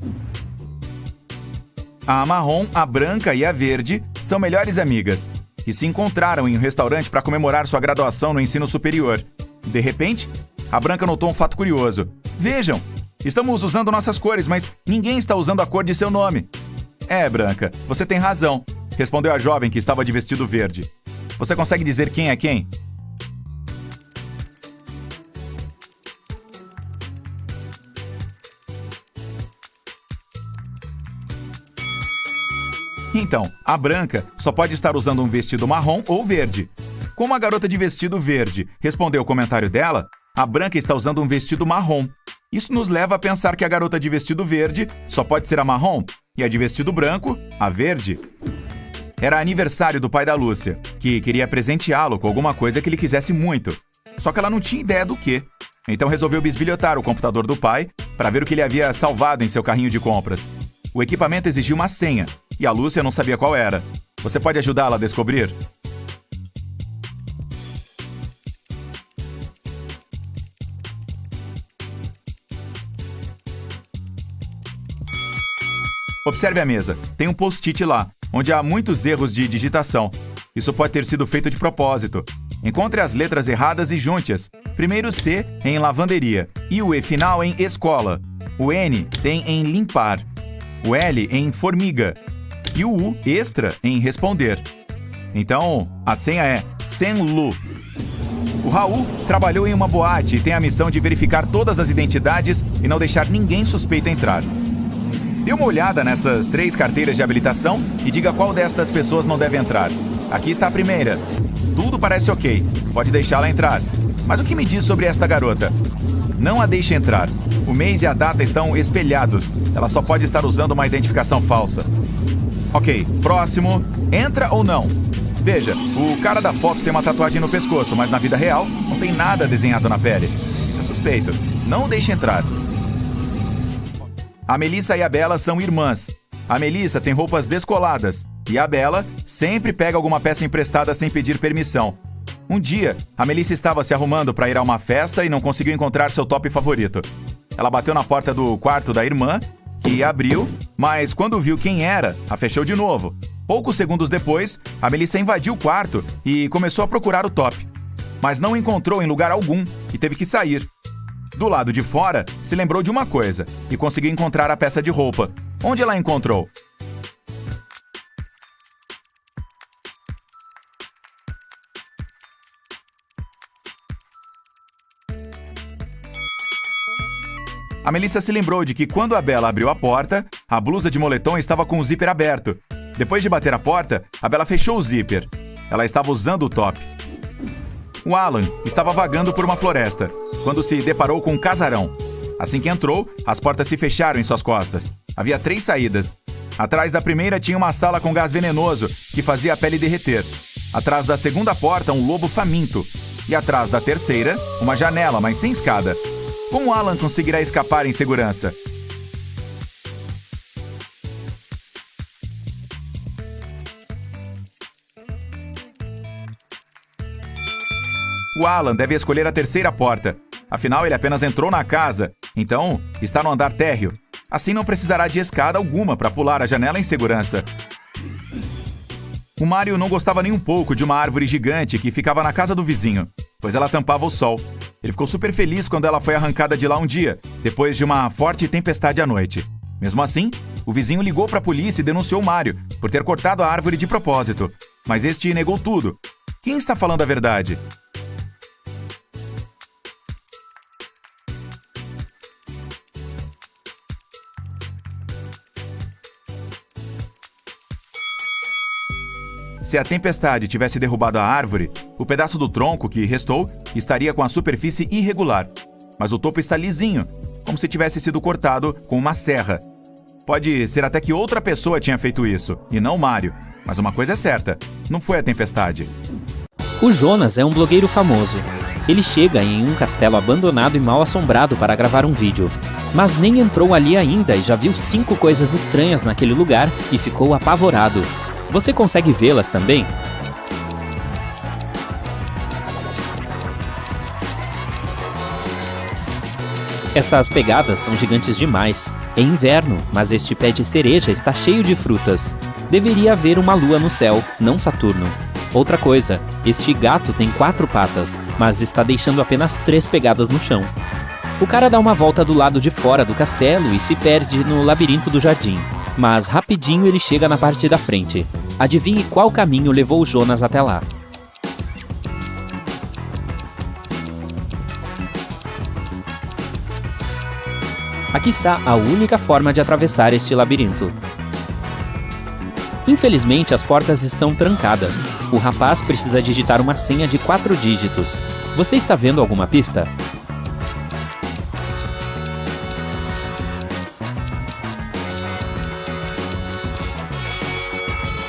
A marrom, a branca e a verde são melhores amigas. e se encontraram em um restaurante para comemorar sua graduação no ensino superior. De repente, a Branca notou um fato curioso. Vejam, estamos usando nossas cores, mas ninguém está usando a cor de seu nome. É, Branca, você tem razão, respondeu a jovem que estava de vestido verde. Você consegue dizer quem é quem? Então, a Branca só pode estar usando um vestido marrom ou verde. Como a garota de vestido verde respondeu o comentário dela, a Branca está usando um vestido marrom. Isso nos leva a pensar que a garota de vestido verde só pode ser a marrom e a de vestido branco, a verde. Era aniversário do pai da Lúcia, que queria presenteá-lo com alguma coisa que ele quisesse muito. Só que ela não tinha ideia do quê. Então resolveu bisbilhotar o computador do pai para ver o que ele havia salvado em seu carrinho de compras. O equipamento exigia uma senha e a Lúcia não sabia qual era. Você pode ajudá-la a descobrir? Observe a mesa. Tem um post-it lá, onde há muitos erros de digitação. Isso pode ter sido feito de propósito. Encontre as letras erradas e junte-as. Primeiro C em lavanderia e o E final em escola. O N tem em limpar. O L em formiga. E o U extra em responder. Então, a senha é Senlu. O Raul trabalhou em uma boate e tem a missão de verificar todas as identidades e não deixar ninguém suspeito entrar. Dê uma olhada nessas 3 carteiras de habilitação e diga qual destas pessoas não deve entrar. Aqui está a primeira. Tudo parece ok. Pode deixá-la entrar. Mas o que me diz sobre esta garota? Não a deixe entrar. O mês e a data estão espelhados. Ela só pode estar usando uma identificação falsa. Ok, próximo. Entra ou não? Veja, o cara da foto tem uma tatuagem no pescoço, mas na vida real não tem nada desenhado na pele. Isso é suspeito. Não o deixe entrar. A Melissa e a Bela são irmãs. A Melissa tem roupas descoladas e a Bela sempre pega alguma peça emprestada sem pedir permissão. Um dia, a Melissa estava se arrumando para ir a uma festa e não conseguiu encontrar seu top favorito. Ela bateu na porta do quarto da irmã, que abriu, mas quando viu quem era, a fechou de novo. Poucos segundos depois, a Melissa invadiu o quarto e começou a procurar o top. Mas não o encontrou em lugar algum e teve que sair. Do lado de fora, se lembrou de uma coisa e conseguiu encontrar a peça de roupa. Onde ela a encontrou? A Melissa se lembrou de que quando a Bela abriu a porta, a blusa de moletom estava com o zíper aberto. Depois de bater a porta, a Bela fechou o zíper. Ela estava usando o top. O Alan estava vagando por uma floresta, quando se deparou com um casarão. Assim que entrou, as portas se fecharam em suas costas. Havia 3 saídas. Atrás da primeira tinha uma sala com gás venenoso, que fazia a pele derreter. Atrás da segunda porta, um lobo faminto. E atrás da terceira, uma janela, mas sem escada. Como Alan conseguirá escapar em segurança? O Alan deve escolher a terceira porta. Afinal, ele apenas entrou na casa, então está no andar térreo. Assim não precisará de escada alguma para pular a janela em segurança. O Mário não gostava nem um pouco de uma árvore gigante que ficava na casa do vizinho, pois ela tampava o sol. Ele ficou super feliz quando ela foi arrancada de lá um dia, depois de uma forte tempestade à noite. Mesmo assim, o vizinho ligou para a polícia e denunciou o Mário por ter cortado a árvore de propósito. Mas este negou tudo. Quem está falando a verdade? Se a tempestade tivesse derrubado a árvore, o pedaço do tronco que restou estaria com a superfície irregular. Mas o topo está lisinho, como se tivesse sido cortado com uma serra. Pode ser até que outra pessoa tinha feito isso, e não Mário. Mas uma coisa é certa, não foi a tempestade. O Jonas é um blogueiro famoso. Ele chega em um castelo abandonado e mal assombrado para gravar um vídeo. Mas nem entrou ali ainda e já viu 5 coisas estranhas naquele lugar e ficou apavorado. Você consegue vê-las também? Estas pegadas são gigantes demais. É inverno, mas este pé de cereja está cheio de frutas. Deveria haver uma lua no céu, não Saturno. Outra coisa, este gato tem 4 patas, mas está deixando apenas 3 pegadas no chão. O cara dá uma volta do lado de fora do castelo e se perde no labirinto do jardim. Mas rapidinho ele chega na parte da frente. Adivinhe qual caminho levou o Jonas até lá. Aqui está a única forma de atravessar este labirinto. Infelizmente, as portas estão trancadas. O rapaz precisa digitar uma senha de 4 dígitos. Você está vendo alguma pista?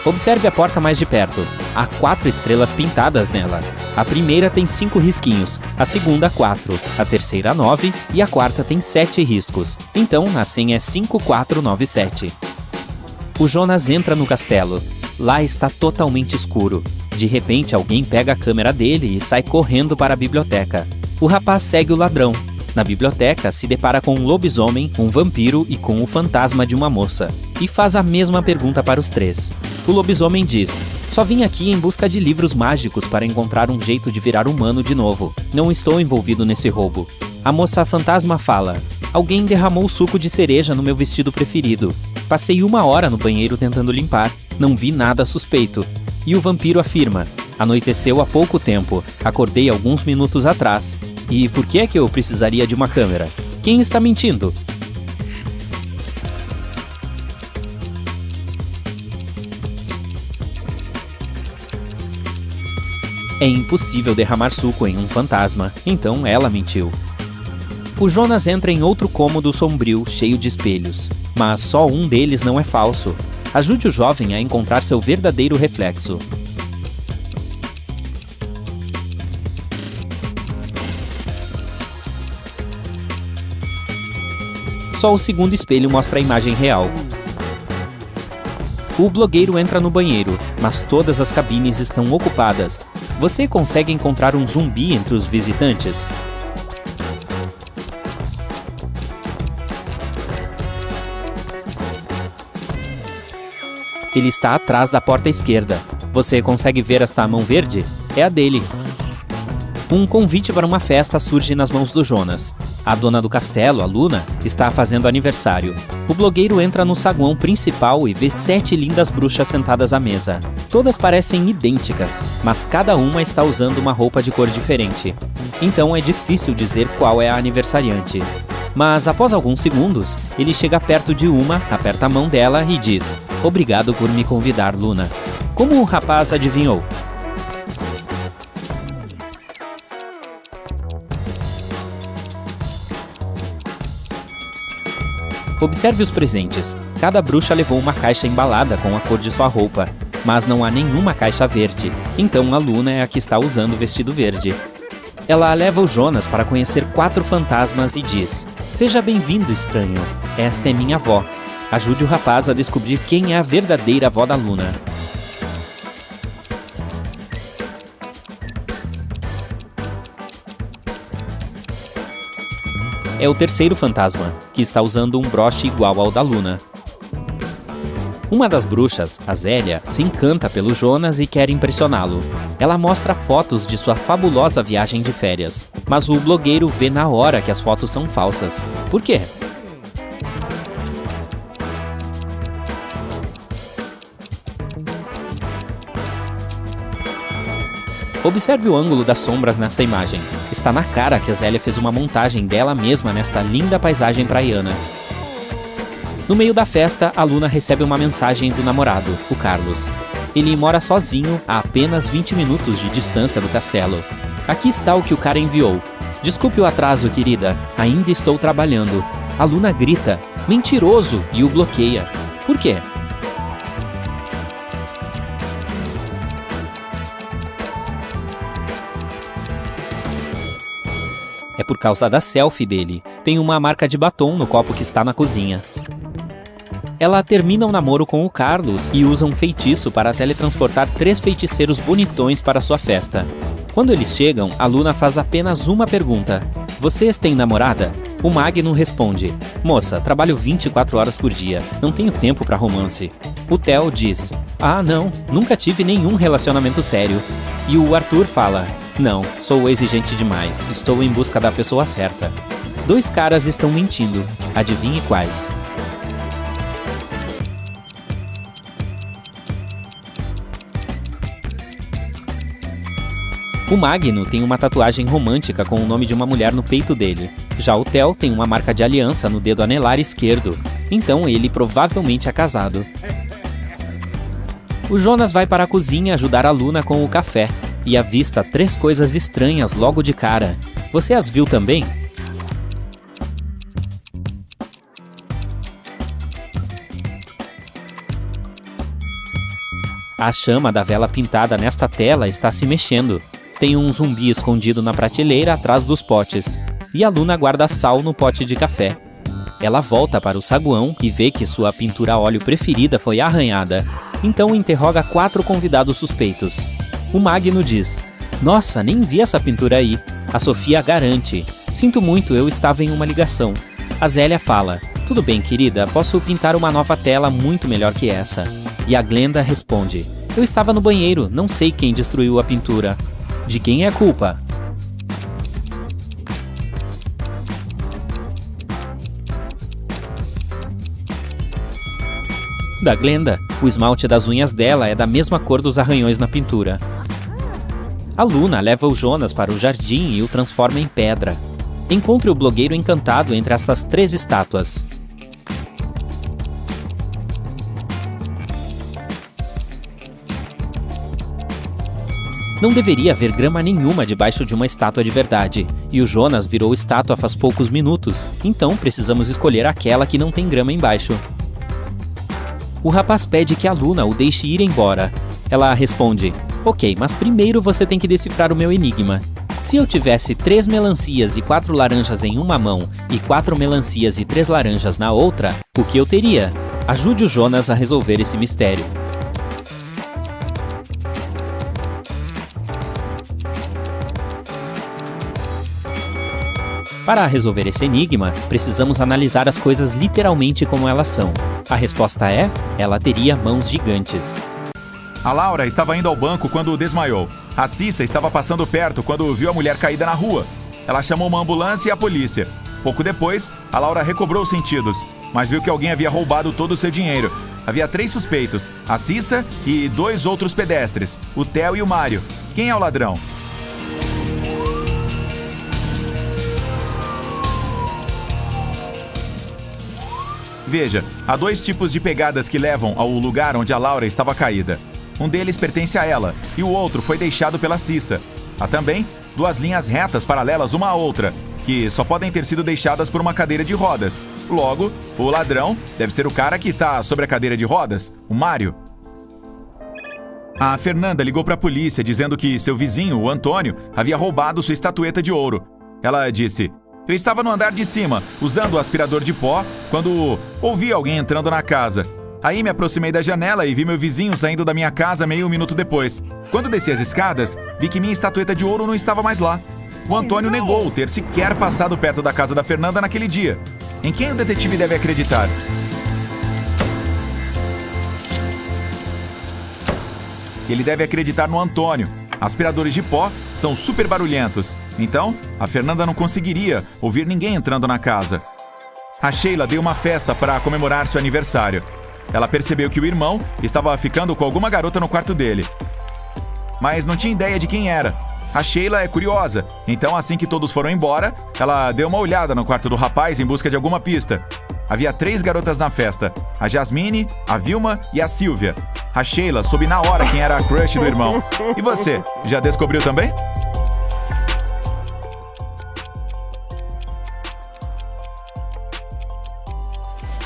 Observe a porta mais de perto. Há 4 estrelas pintadas nela. A primeira tem 5 risquinhos, a segunda 4, a terceira 9 e a quarta tem 7 riscos. Então, a senha é 5497. O Jonas entra no castelo. Lá está totalmente escuro. De repente, alguém pega a câmera dele e sai correndo para a biblioteca. O rapaz segue o ladrão. Na biblioteca, se depara com um lobisomem, um vampiro e com o fantasma de uma moça. E faz a mesma pergunta para os 3. O lobisomem diz: só vim aqui em busca de livros mágicos para encontrar um jeito de virar humano de novo. Não estou envolvido nesse roubo. A moça fantasma fala: alguém derramou suco de cereja no meu vestido preferido. Passei 1 hora no banheiro tentando limpar. Não vi nada suspeito. E o vampiro afirma: anoiteceu há pouco tempo. Acordei alguns minutos atrás. E por que é que eu precisaria de uma câmera? Quem está mentindo? É impossível derramar suco em um fantasma, então ela mentiu. O Jonas entra em outro cômodo sombrio, cheio de espelhos. Mas só um deles não é falso. Ajude o jovem a encontrar seu verdadeiro reflexo. Só o segundo espelho mostra a imagem real. O blogueiro entra no banheiro, mas todas as cabines estão ocupadas. Você consegue encontrar um zumbi entre os visitantes? Ele está atrás da porta esquerda. Você consegue ver esta mão verde? É a dele. Um convite para uma festa surge nas mãos do Jonas. A dona do castelo, a Luna, está fazendo aniversário. O blogueiro entra no saguão principal e vê 7 lindas bruxas sentadas à mesa. Todas parecem idênticas, mas cada uma está usando uma roupa de cor diferente. Então é difícil dizer qual é a aniversariante. Mas após alguns segundos, ele chega perto de uma, aperta a mão dela e diz: obrigado por me convidar, Luna. Como o rapaz adivinhou? Observe os presentes. Cada bruxa levou uma caixa embalada com a cor de sua roupa, mas não há nenhuma caixa verde. Então a Luna é a que está usando o vestido verde. Ela leva o Jonas para conhecer 4 fantasmas e diz: seja bem-vindo, estranho. Esta é minha avó. Ajude o rapaz a descobrir quem é a verdadeira avó da Luna. É o terceiro fantasma, que está usando um broche igual ao da Luna. Uma das bruxas, a Zélia, se encanta pelo Jonas e quer impressioná-lo. Ela mostra fotos de sua fabulosa viagem de férias, mas o blogueiro vê na hora que as fotos são falsas. Por quê? Observe o ângulo das sombras nessa imagem. Está na cara que a Zélia fez uma montagem dela mesma nesta linda paisagem praiana. No meio da festa, a Luna recebe uma mensagem do namorado, o Carlos. Ele mora sozinho a apenas 20 minutos de distância do castelo. Aqui está o que o cara enviou. Desculpe o atraso, querida. Ainda estou trabalhando. A Luna grita: mentiroso! E o bloqueia. Por quê? É por causa da selfie dele. Tem uma marca de batom no copo que está na cozinha. Ela termina o namoro com o Carlos e usa um feitiço para teletransportar 3 feiticeiros bonitões para sua festa. Quando eles chegam, a Luna faz apenas uma pergunta: vocês têm namorada? O Magnum responde: moça, trabalho 24 horas por dia, não tenho tempo para romance. O Theo diz: Ah, não, nunca tive nenhum relacionamento sério. E o Arthur fala: não, sou exigente demais, estou em busca da pessoa certa. 2 caras estão mentindo, adivinhe quais? O Magno tem uma tatuagem romântica com o nome de uma mulher no peito dele. Já o Theo tem uma marca de aliança no dedo anelar esquerdo, então ele provavelmente é casado. O Jonas vai para a cozinha ajudar a Luna com o café e avista 3 coisas estranhas logo de cara. Você as viu também? A chama da vela pintada nesta tela está se mexendo. Tem um zumbi escondido na prateleira atrás dos potes. E a Luna guarda sal no pote de café. Ela volta para o saguão e vê que sua pintura a óleo preferida foi arranhada. Então interroga 4 convidados suspeitos. O Magno diz: nossa, nem vi essa pintura aí. A Sofia garante: sinto muito, eu estava em uma ligação. A Zélia fala: tudo bem, querida, posso pintar uma nova tela muito melhor que essa. E a Glenda responde: eu estava no banheiro, não sei quem destruiu a pintura. De quem é a culpa? Da Glenda. O esmalte das unhas dela é da mesma cor dos arranhões na pintura. A Luna leva o Jonas para o jardim e o transforma em pedra. Encontre o blogueiro encantado entre essas 3 estátuas. Não deveria haver grama nenhuma debaixo de uma estátua de verdade, e o Jonas virou estátua faz poucos minutos, então precisamos escolher aquela que não tem grama embaixo. O rapaz pede que a Luna o deixe ir embora. Ela responde: ok, mas primeiro você tem que decifrar o meu enigma. Se eu tivesse 3 melancias e 4 laranjas em uma mão e 4 melancias e 3 laranjas na outra, o que eu teria? Ajude o Jonas a resolver esse mistério. Para resolver esse enigma, precisamos analisar as coisas literalmente como elas são. A resposta é: ela teria mãos gigantes. A Laura estava indo ao banco quando desmaiou. A Cissa estava passando perto quando viu a mulher caída na rua. Ela chamou uma ambulância e a polícia. Pouco depois, a Laura recobrou os sentidos, mas viu que alguém havia roubado todo o seu dinheiro. Havia 3 suspeitos, a Cissa e 2 outros pedestres, o Theo e o Mário. Quem é o ladrão? Veja, há 2 tipos de pegadas que levam ao lugar onde a Laura estava caída. Um deles pertence a ela, e o outro foi deixado pela Cissa. Há também 2 linhas retas paralelas uma à outra, que só podem ter sido deixadas por uma cadeira de rodas. Logo, o ladrão deve ser o cara que está sobre a cadeira de rodas, o Mário. A Fernanda ligou para a polícia dizendo que seu vizinho, o Antônio, havia roubado sua estatueta de ouro. Ela disse: eu estava no andar de cima, usando o aspirador de pó, quando ouvi alguém entrando na casa. Aí me aproximei da janela e vi meu vizinho saindo da minha casa meio minuto depois. Quando desci as escadas, vi que minha estatueta de ouro não estava mais lá. O Antônio negou ter sequer passado perto da casa da Fernanda naquele dia. Em quem o detetive deve acreditar? Ele deve acreditar no Antônio. Aspiradores de pó são super barulhentos. Então, a Fernanda não conseguiria ouvir ninguém entrando na casa. A Sheila deu uma festa para comemorar seu aniversário. Ela percebeu que o irmão estava ficando com alguma garota no quarto dele, mas não tinha ideia de quem era. A Sheila é curiosa, então assim que todos foram embora, ela deu uma olhada no quarto do rapaz em busca de alguma pista. Havia 3 garotas na festa: a Jasmine, a Vilma e a Silvia. A Sheila soube na hora quem era a crush do irmão. E você, já descobriu também?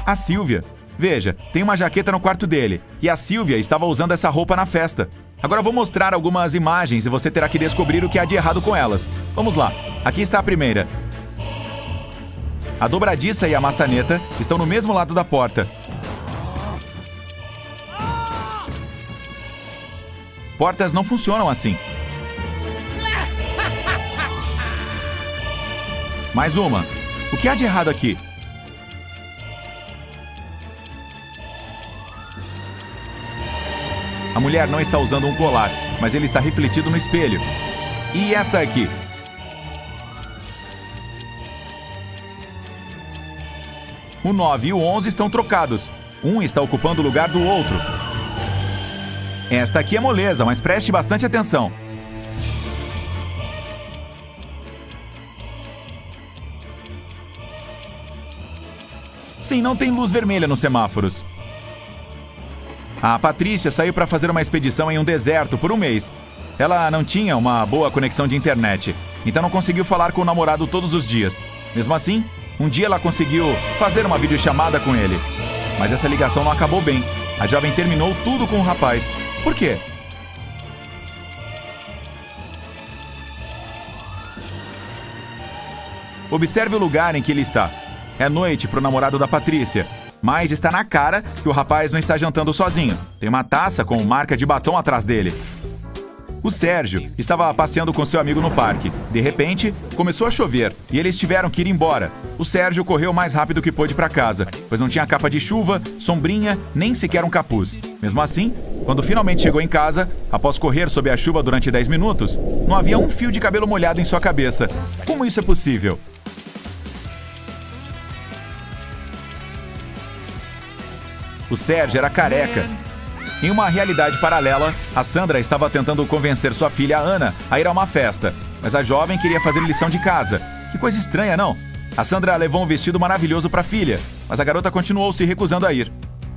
A Silvia. Veja, tem uma jaqueta no quarto dele, e a Silvia estava usando essa roupa na festa. Agora eu vou mostrar algumas imagens e você terá que descobrir o que há de errado com elas. Vamos lá, aqui está a primeira. A dobradiça e a maçaneta estão no mesmo lado da porta. Portas não funcionam assim. Mais uma. O que há de errado aqui? A mulher não está usando um colar, mas ele está refletido no espelho. E esta aqui? O 9 e o 11 estão trocados. Um está ocupando o lugar do outro. Esta aqui é moleza, mas preste bastante atenção. Sim, não tem luz vermelha nos semáforos. A Patrícia saiu para fazer uma expedição em um deserto por um mês. Ela não tinha uma boa conexão de internet, então não conseguiu falar com o namorado todos os dias. Mesmo assim, um dia ela conseguiu fazer uma videochamada com ele. Mas essa ligação não acabou bem. A jovem terminou tudo com o rapaz. Por quê? Observe o lugar em que ele está. É noite para o namorado da Patrícia, mas está na cara que o rapaz não está jantando sozinho. Tem uma taça com marca de batom atrás dele. O Sérgio estava passeando com seu amigo no parque. De repente, começou a chover e eles tiveram que ir embora. O Sérgio correu o mais rápido que pôde para casa, pois não tinha capa de chuva, sombrinha, nem sequer um capuz. Mesmo assim, quando finalmente chegou em casa, após correr sob a chuva durante 10 minutos, não havia um fio de cabelo molhado em sua cabeça. Como isso é possível? O Sérgio era careca. Em uma realidade paralela, a Sandra estava tentando convencer sua filha Ana a ir a uma festa, mas a jovem queria fazer lição de casa. Que coisa estranha, não? A Sandra levou um vestido maravilhoso para a filha, mas a garota continuou se recusando a ir.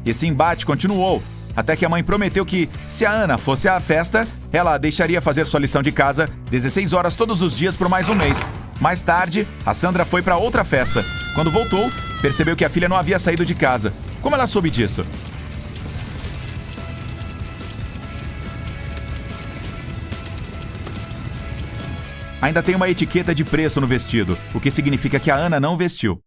Esse embate continuou, até que a mãe prometeu que, se a Ana fosse à festa, ela deixaria fazer sua lição de casa 16 horas todos os dias por mais um mês. Mais tarde, a Sandra foi para outra festa. Quando voltou, percebeu que a filha não havia saído de casa. Como ela soube disso? Ainda tem uma etiqueta de preço no vestido, o que significa que a Ana não vestiu.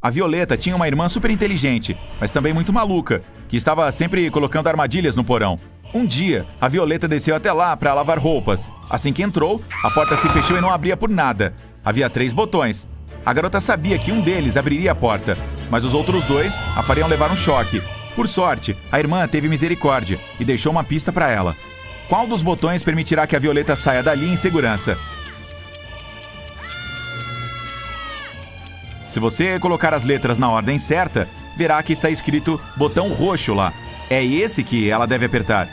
A Violeta tinha uma irmã super inteligente, mas também muito maluca, que estava sempre colocando armadilhas no porão. Um dia, a Violeta desceu até lá para lavar roupas. Assim que entrou, a porta se fechou e não abria por nada. Havia 3 botões. A garota sabia que um deles abriria a porta, mas os outros 2 a fariam levar um choque. Por sorte, a irmã teve misericórdia e deixou uma pista para ela. Qual dos botões permitirá que a Violeta saia dali em segurança? Se você colocar as letras na ordem certa, verá que está escrito botão roxo lá. É esse que ela deve apertar.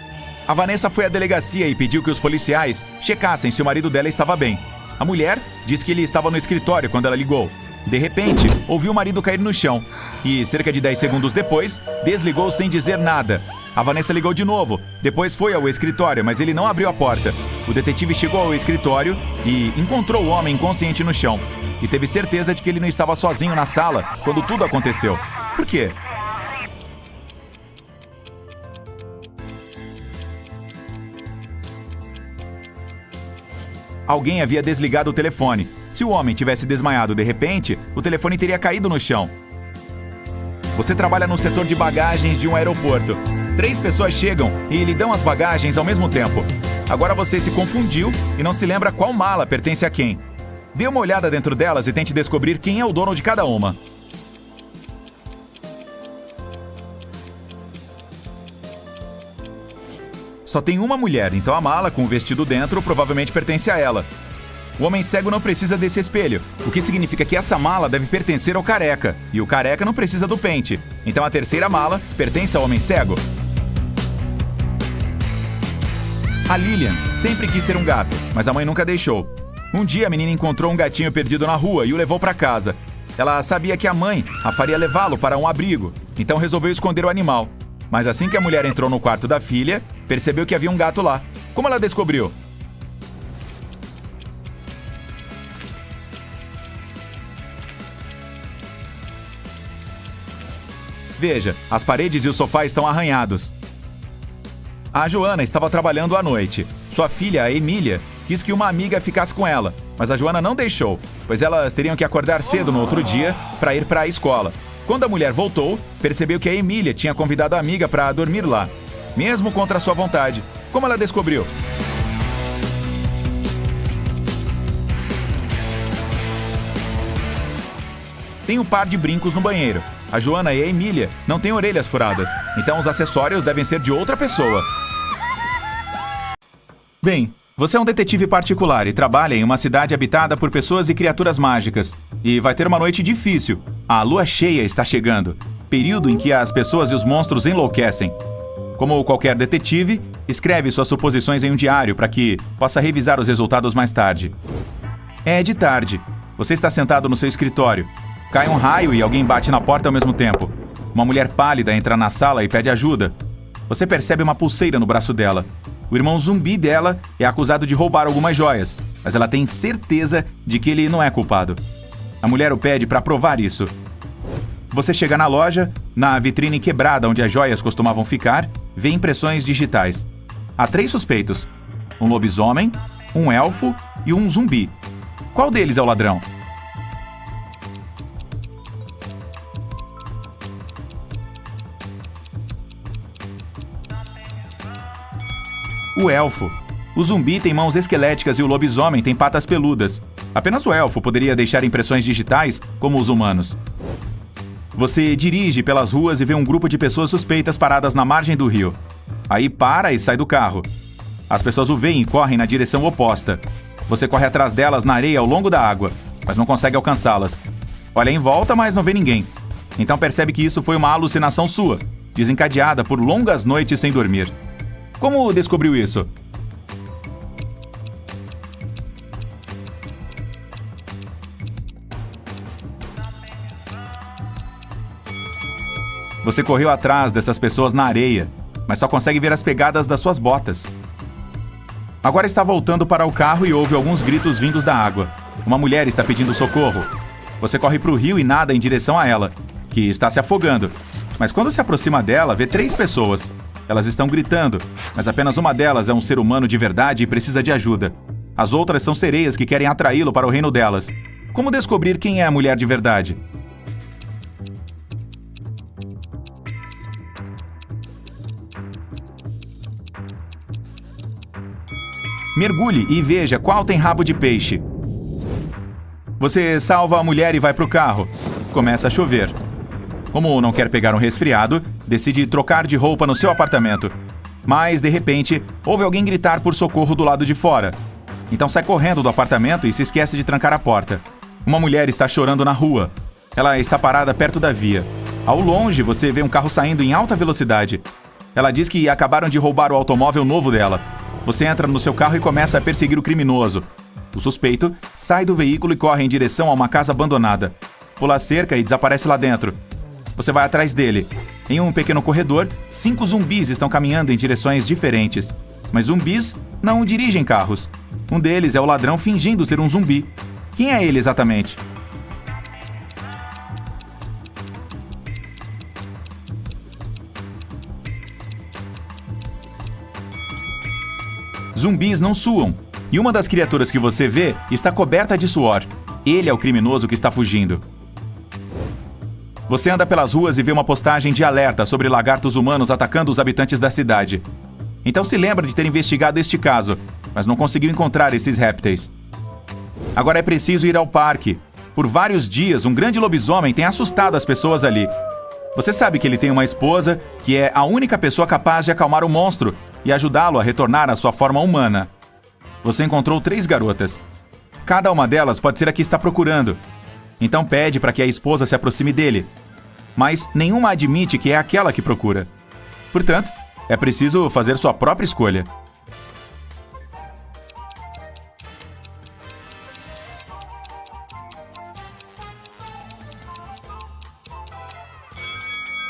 A Vanessa foi à delegacia e pediu que os policiais checassem se o marido dela estava bem. A mulher disse que ele estava no escritório quando ela ligou. De repente, ouviu o marido cair no chão e, cerca de 10 segundos depois, desligou sem dizer nada. A Vanessa ligou de novo, depois foi ao escritório, mas ele não abriu a porta. O detetive chegou ao escritório e encontrou o homem inconsciente no chão. E teve certeza de que ele não estava sozinho na sala quando tudo aconteceu. Por quê? Alguém havia desligado o telefone. Se o homem tivesse desmaiado de repente, o telefone teria caído no chão. Você trabalha no setor de bagagens de um aeroporto. 3 pessoas chegam e lhe dão as bagagens ao mesmo tempo. Agora você se confundiu e não se lembra qual mala pertence a quem. Dê uma olhada dentro delas e tente descobrir quem é o dono de cada uma. Só tem uma mulher, então a mala com o vestido dentro provavelmente pertence a ela. O homem cego não precisa desse espelho, o que significa que essa mala deve pertencer ao careca, e o careca não precisa do pente. Então a terceira mala pertence ao homem cego. A Lilian sempre quis ter um gato, mas a mãe nunca deixou. Um dia a menina encontrou um gatinho perdido na rua e o levou para casa. Ela sabia que a mãe a faria levá-lo para um abrigo, então resolveu esconder o animal. Mas assim que a mulher entrou no quarto da filha, percebeu que havia um gato lá. Como ela descobriu? Veja, as paredes e o sofá estão arranhados. A Joana estava trabalhando à noite. Sua filha, a Emília, quis que uma amiga ficasse com ela, mas a Joana não deixou, pois elas teriam que acordar cedo no outro dia para ir para a escola. Quando a mulher voltou, percebeu que a Emília tinha convidado a amiga para dormir lá, mesmo contra sua vontade. Como ela descobriu? Tem um par de brincos no banheiro. A Joana e a Emília não têm orelhas furadas, então os acessórios devem ser de outra pessoa. Bem, você é um detetive particular e trabalha em uma cidade habitada por pessoas e criaturas mágicas. E vai ter uma noite difícil. A lua cheia está chegando, período em que as pessoas e os monstros enlouquecem. Como qualquer detetive, escreve suas suposições em um diário para que possa revisar os resultados mais tarde. É de tarde. Você está sentado no seu escritório. Cai um raio e alguém bate na porta ao mesmo tempo. Uma mulher pálida entra na sala e pede ajuda. Você percebe uma pulseira no braço dela. O irmão zumbi dela é acusado de roubar algumas joias, mas ela tem certeza de que ele não é culpado. A mulher o pede para provar isso. Você chega na loja, na vitrine quebrada onde as joias costumavam ficar, vê impressões digitais. Há 3 suspeitos: um lobisomem, um elfo e um zumbi. Qual deles é o ladrão? O elfo. O zumbi tem mãos esqueléticas e o lobisomem tem patas peludas. Apenas o elfo poderia deixar impressões digitais como os humanos. Você dirige pelas ruas e vê um grupo de pessoas suspeitas paradas na margem do rio. Aí para e sai do carro. As pessoas o veem e correm na direção oposta. Você corre atrás delas na areia ao longo da água, mas não consegue alcançá-las. Olha em volta, mas não vê ninguém. Então percebe que isso foi uma alucinação sua, desencadeada por longas noites sem dormir. Como descobriu isso? Você correu atrás dessas pessoas na areia, mas só consegue ver as pegadas das suas botas. Agora está voltando para o carro e ouve alguns gritos vindos da água. Uma mulher está pedindo socorro. Você corre para o rio e nada em direção a ela, que está se afogando. Mas quando se aproxima dela, vê 3 pessoas. Elas estão gritando, mas apenas uma delas é um ser humano de verdade e precisa de ajuda. As outras são sereias que querem atraí-lo para o reino delas. Como descobrir quem é a mulher de verdade? Mergulhe e veja qual tem rabo de peixe. Você salva a mulher e vai para o carro. Começa a chover. Como não quer pegar um resfriado, decide trocar de roupa no seu apartamento. Mas, de repente, ouve alguém gritar por socorro do lado de fora. Então sai correndo do apartamento e se esquece de trancar a porta. Uma mulher está chorando na rua. Ela está parada perto da via. Ao longe, você vê um carro saindo em alta velocidade. Ela diz que acabaram de roubar o automóvel novo dela. Você entra no seu carro e começa a perseguir o criminoso. O suspeito sai do veículo e corre em direção a uma casa abandonada. Pula a cerca e desaparece lá dentro. Você vai atrás dele. Em um pequeno corredor, 5 zumbis estão caminhando em direções diferentes. Mas zumbis não dirigem carros. Um deles é o ladrão fingindo ser um zumbi. Quem é ele exatamente? Zumbis não suam, e uma das criaturas que você vê está coberta de suor. Ele é o criminoso que está fugindo. Você anda pelas ruas e vê uma postagem de alerta sobre lagartos humanos atacando os habitantes da cidade. Então se lembra de ter investigado este caso, mas não conseguiu encontrar esses répteis. Agora é preciso ir ao parque. Por vários dias, um grande lobisomem tem assustado as pessoas ali. Você sabe que ele tem uma esposa que é a única pessoa capaz de acalmar o monstro e ajudá-lo a retornar à sua forma humana. Você encontrou 3 garotas. Cada uma delas pode ser a que está procurando. Então pede para que a esposa se aproxime dele. Mas nenhuma admite que é aquela que procura. Portanto, é preciso fazer sua própria escolha.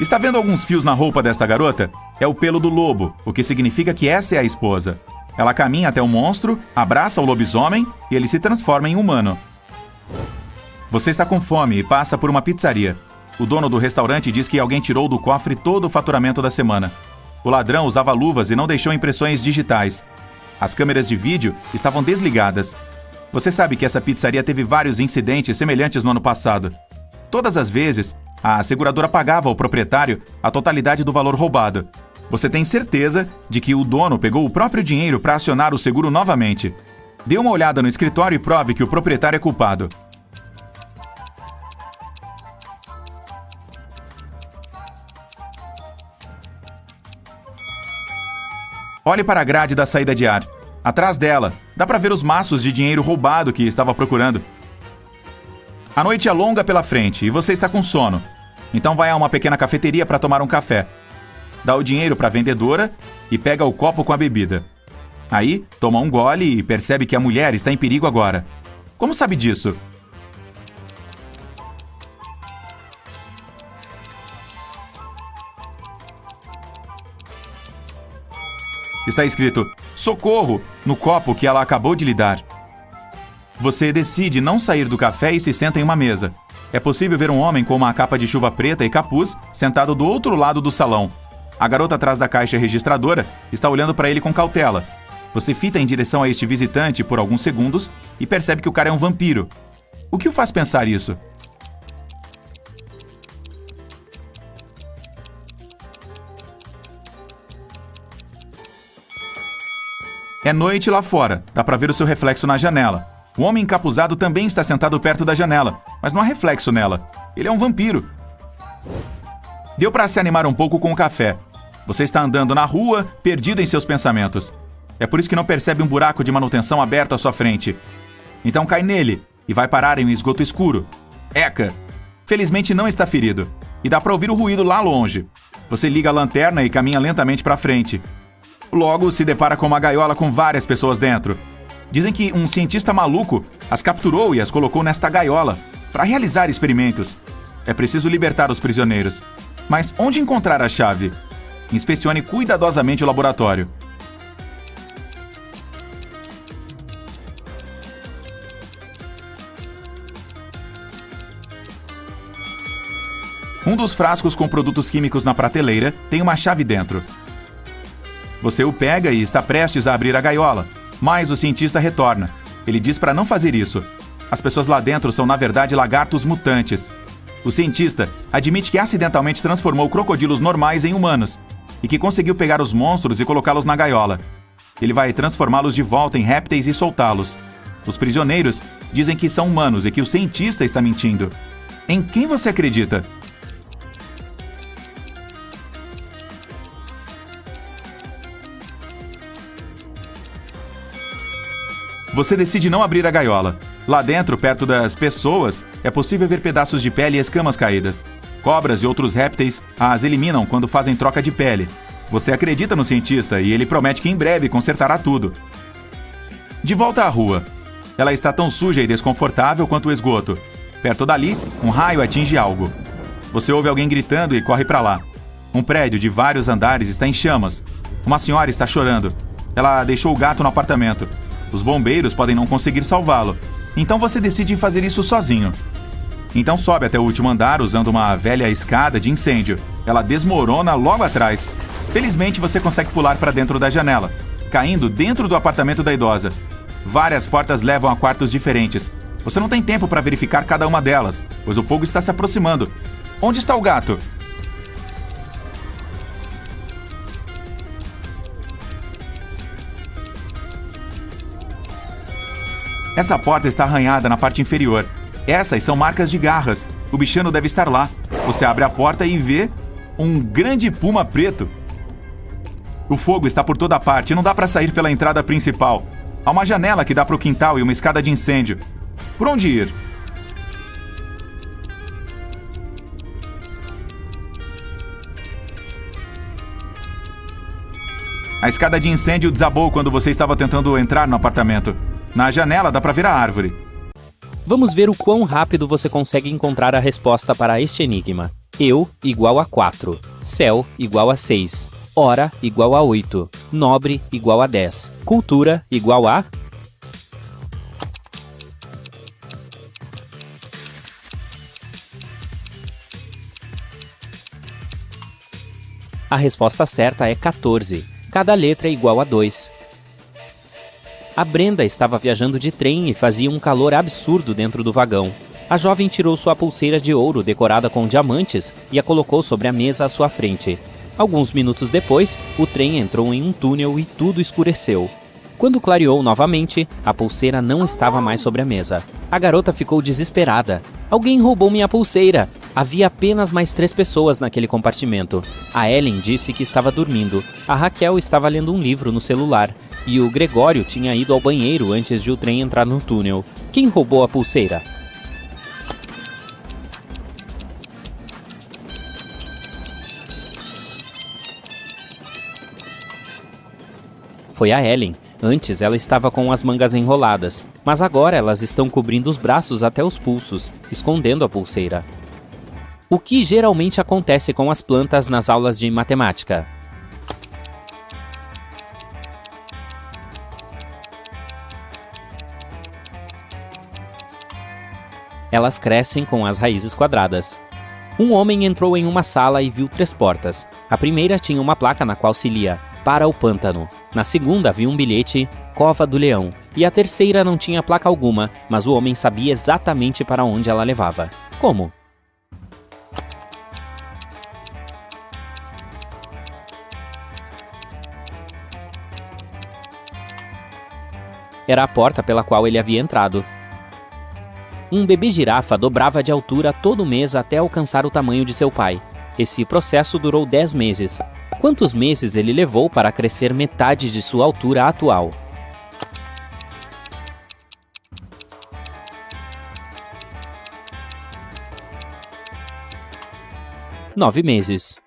Está vendo alguns fios na roupa desta garota? É o pelo do lobo, o que significa que essa é a esposa. Ela caminha até o monstro, abraça o lobisomem e ele se transforma em humano. Você está com fome e passa por uma pizzaria. O dono do restaurante diz que alguém tirou do cofre todo o faturamento da semana. O ladrão usava luvas e não deixou impressões digitais. As câmeras de vídeo estavam desligadas. Você sabe que essa pizzaria teve vários incidentes semelhantes no ano passado. Todas as vezes, a seguradora pagava ao proprietário a totalidade do valor roubado. Você tem certeza de que o dono pegou o próprio dinheiro para acionar o seguro novamente. Dê uma olhada no escritório e prove que o proprietário é culpado. Olhe para a grade da saída de ar. Atrás dela, dá pra ver os maços de dinheiro roubado que estava procurando. A noite é longa pela frente e você está com sono. Então vai a uma pequena cafeteria para tomar um café. Dá o dinheiro para a vendedora e pega o copo com a bebida. Aí, toma um gole e percebe que a mulher está em perigo agora. Como sabe disso? Está escrito "Socorro" no copo que ela acabou de lhe dar. Você decide não sair do café e se senta em uma mesa. É possível ver um homem com uma capa de chuva preta e capuz sentado do outro lado do salão. A garota atrás da caixa registradora está olhando para ele com cautela. Você fita em direção a este visitante por alguns segundos e percebe que o cara é um vampiro. O que o faz pensar isso? É noite lá fora, dá pra ver o seu reflexo na janela. O homem encapuzado também está sentado perto da janela, mas não há reflexo nela. Ele é um vampiro. Deu pra se animar um pouco com o café. Você está andando na rua, perdido em seus pensamentos. É por isso que não percebe um buraco de manutenção aberto à sua frente. Então cai nele e vai parar em um esgoto escuro. Eca! Felizmente não está ferido. E dá pra ouvir o ruído lá longe. Você liga a lanterna e caminha lentamente pra frente. Logo, se depara com uma gaiola com várias pessoas dentro. Dizem que um cientista maluco as capturou e as colocou nesta gaiola para realizar experimentos. É preciso libertar os prisioneiros. Mas onde encontrar a chave? Inspecione cuidadosamente o laboratório. Um dos frascos com produtos químicos na prateleira tem uma chave dentro. Você o pega e está prestes a abrir a gaiola, mas o cientista retorna. Ele diz para não fazer isso. As pessoas lá dentro são, na verdade, lagartos mutantes. O cientista admite que acidentalmente transformou crocodilos normais em humanos e que conseguiu pegar os monstros e colocá-los na gaiola. Ele vai transformá-los de volta em répteis e soltá-los. Os prisioneiros dizem que são humanos e que o cientista está mentindo. Em quem você acredita? Você decide não abrir a gaiola. Lá dentro, perto das pessoas, é possível ver pedaços de pele e escamas caídas. Cobras e outros répteis as eliminam quando fazem troca de pele. Você acredita no cientista e ele promete que em breve consertará tudo. De volta à rua. Ela está tão suja e desconfortável quanto o esgoto. Perto dali, um raio atinge algo. Você ouve alguém gritando e corre para lá. Um prédio de vários andares está em chamas. Uma senhora está chorando. Ela deixou o gato no apartamento. Os bombeiros podem não conseguir salvá-lo. Então você decide fazer isso sozinho. Então sobe até o último andar usando uma velha escada de incêndio. Ela desmorona logo atrás. Felizmente você consegue pular para dentro da janela, caindo dentro do apartamento da idosa. Várias portas levam a quartos diferentes. Você não tem tempo para verificar cada uma delas, pois o fogo está se aproximando. Onde está o gato? Essa porta está arranhada na parte inferior. Essas são marcas de garras. O bichano deve estar lá. Você abre a porta e vê um grande puma preto. O fogo está por toda parte e não dá para sair pela entrada principal. Há uma janela que dá para o quintal e uma escada de incêndio. Por onde ir? A escada de incêndio desabou quando você estava tentando entrar no apartamento. Na janela dá para ver a árvore. Vamos ver o quão rápido você consegue encontrar a resposta para este enigma. Eu igual a 4. Céu igual a 6. Hora igual a 8. Nobre igual a 10. Cultura igual a... A resposta certa é 14. Cada letra é igual a 2. A Brenda estava viajando de trem e fazia um calor absurdo dentro do vagão. A jovem tirou sua pulseira de ouro decorada com diamantes e a colocou sobre a mesa à sua frente. Alguns minutos depois, o trem entrou em um túnel e tudo escureceu. Quando clareou novamente, a pulseira não estava mais sobre a mesa. A garota ficou desesperada. Alguém roubou minha pulseira! Havia apenas mais 3 pessoas naquele compartimento. A Ellen disse que estava dormindo. A Raquel estava lendo um livro no celular. E o Gregório tinha ido ao banheiro antes de o trem entrar no túnel. Quem roubou a pulseira? Foi a Ellen. Antes ela estava com as mangas enroladas, mas agora elas estão cobrindo os braços até os pulsos, escondendo a pulseira. O que geralmente acontece com as plantas nas aulas de matemática? Elas crescem com as raízes quadradas. Um homem entrou em uma sala e viu 3 portas. A primeira tinha uma placa na qual se lia "Para o pântano". Na segunda havia um bilhete "Cova do Leão". E a terceira não tinha placa alguma, mas o homem sabia exatamente para onde ela levava. Como? Era a porta pela qual ele havia entrado. Um bebê girafa dobrava de altura todo mês até alcançar o tamanho de seu pai. Esse processo durou 10 meses. Quantos meses ele levou para crescer metade de sua altura atual? Nove meses.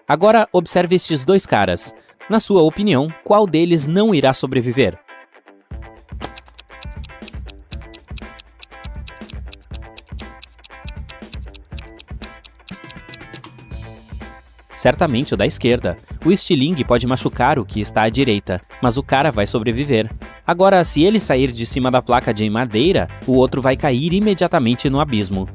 Agora observe estes 2 caras. Na sua opinião, qual deles não irá sobreviver? Certamente o da esquerda. O estilingue pode machucar o que está à direita, mas o cara vai sobreviver. Agora, se ele sair de cima da placa de madeira, o outro vai cair imediatamente no abismo.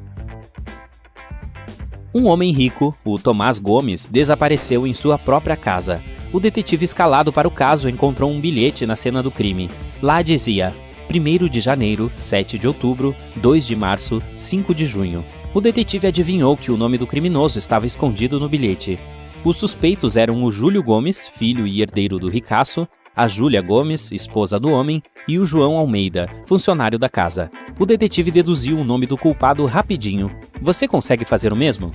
Um homem rico, o Tomás Gomes, desapareceu em sua própria casa. O detetive escalado para o caso encontrou um bilhete na cena do crime. Lá dizia: 1º de janeiro, 7 de outubro, 2 de março, 5 de junho. O detetive adivinhou que o nome do criminoso estava escondido no bilhete. Os suspeitos eram o Júlio Gomes, filho e herdeiro do ricaço, a Júlia Gomes, esposa do homem, e o João Almeida, funcionário da casa. O detetive deduziu o nome do culpado rapidinho. Você consegue fazer o mesmo?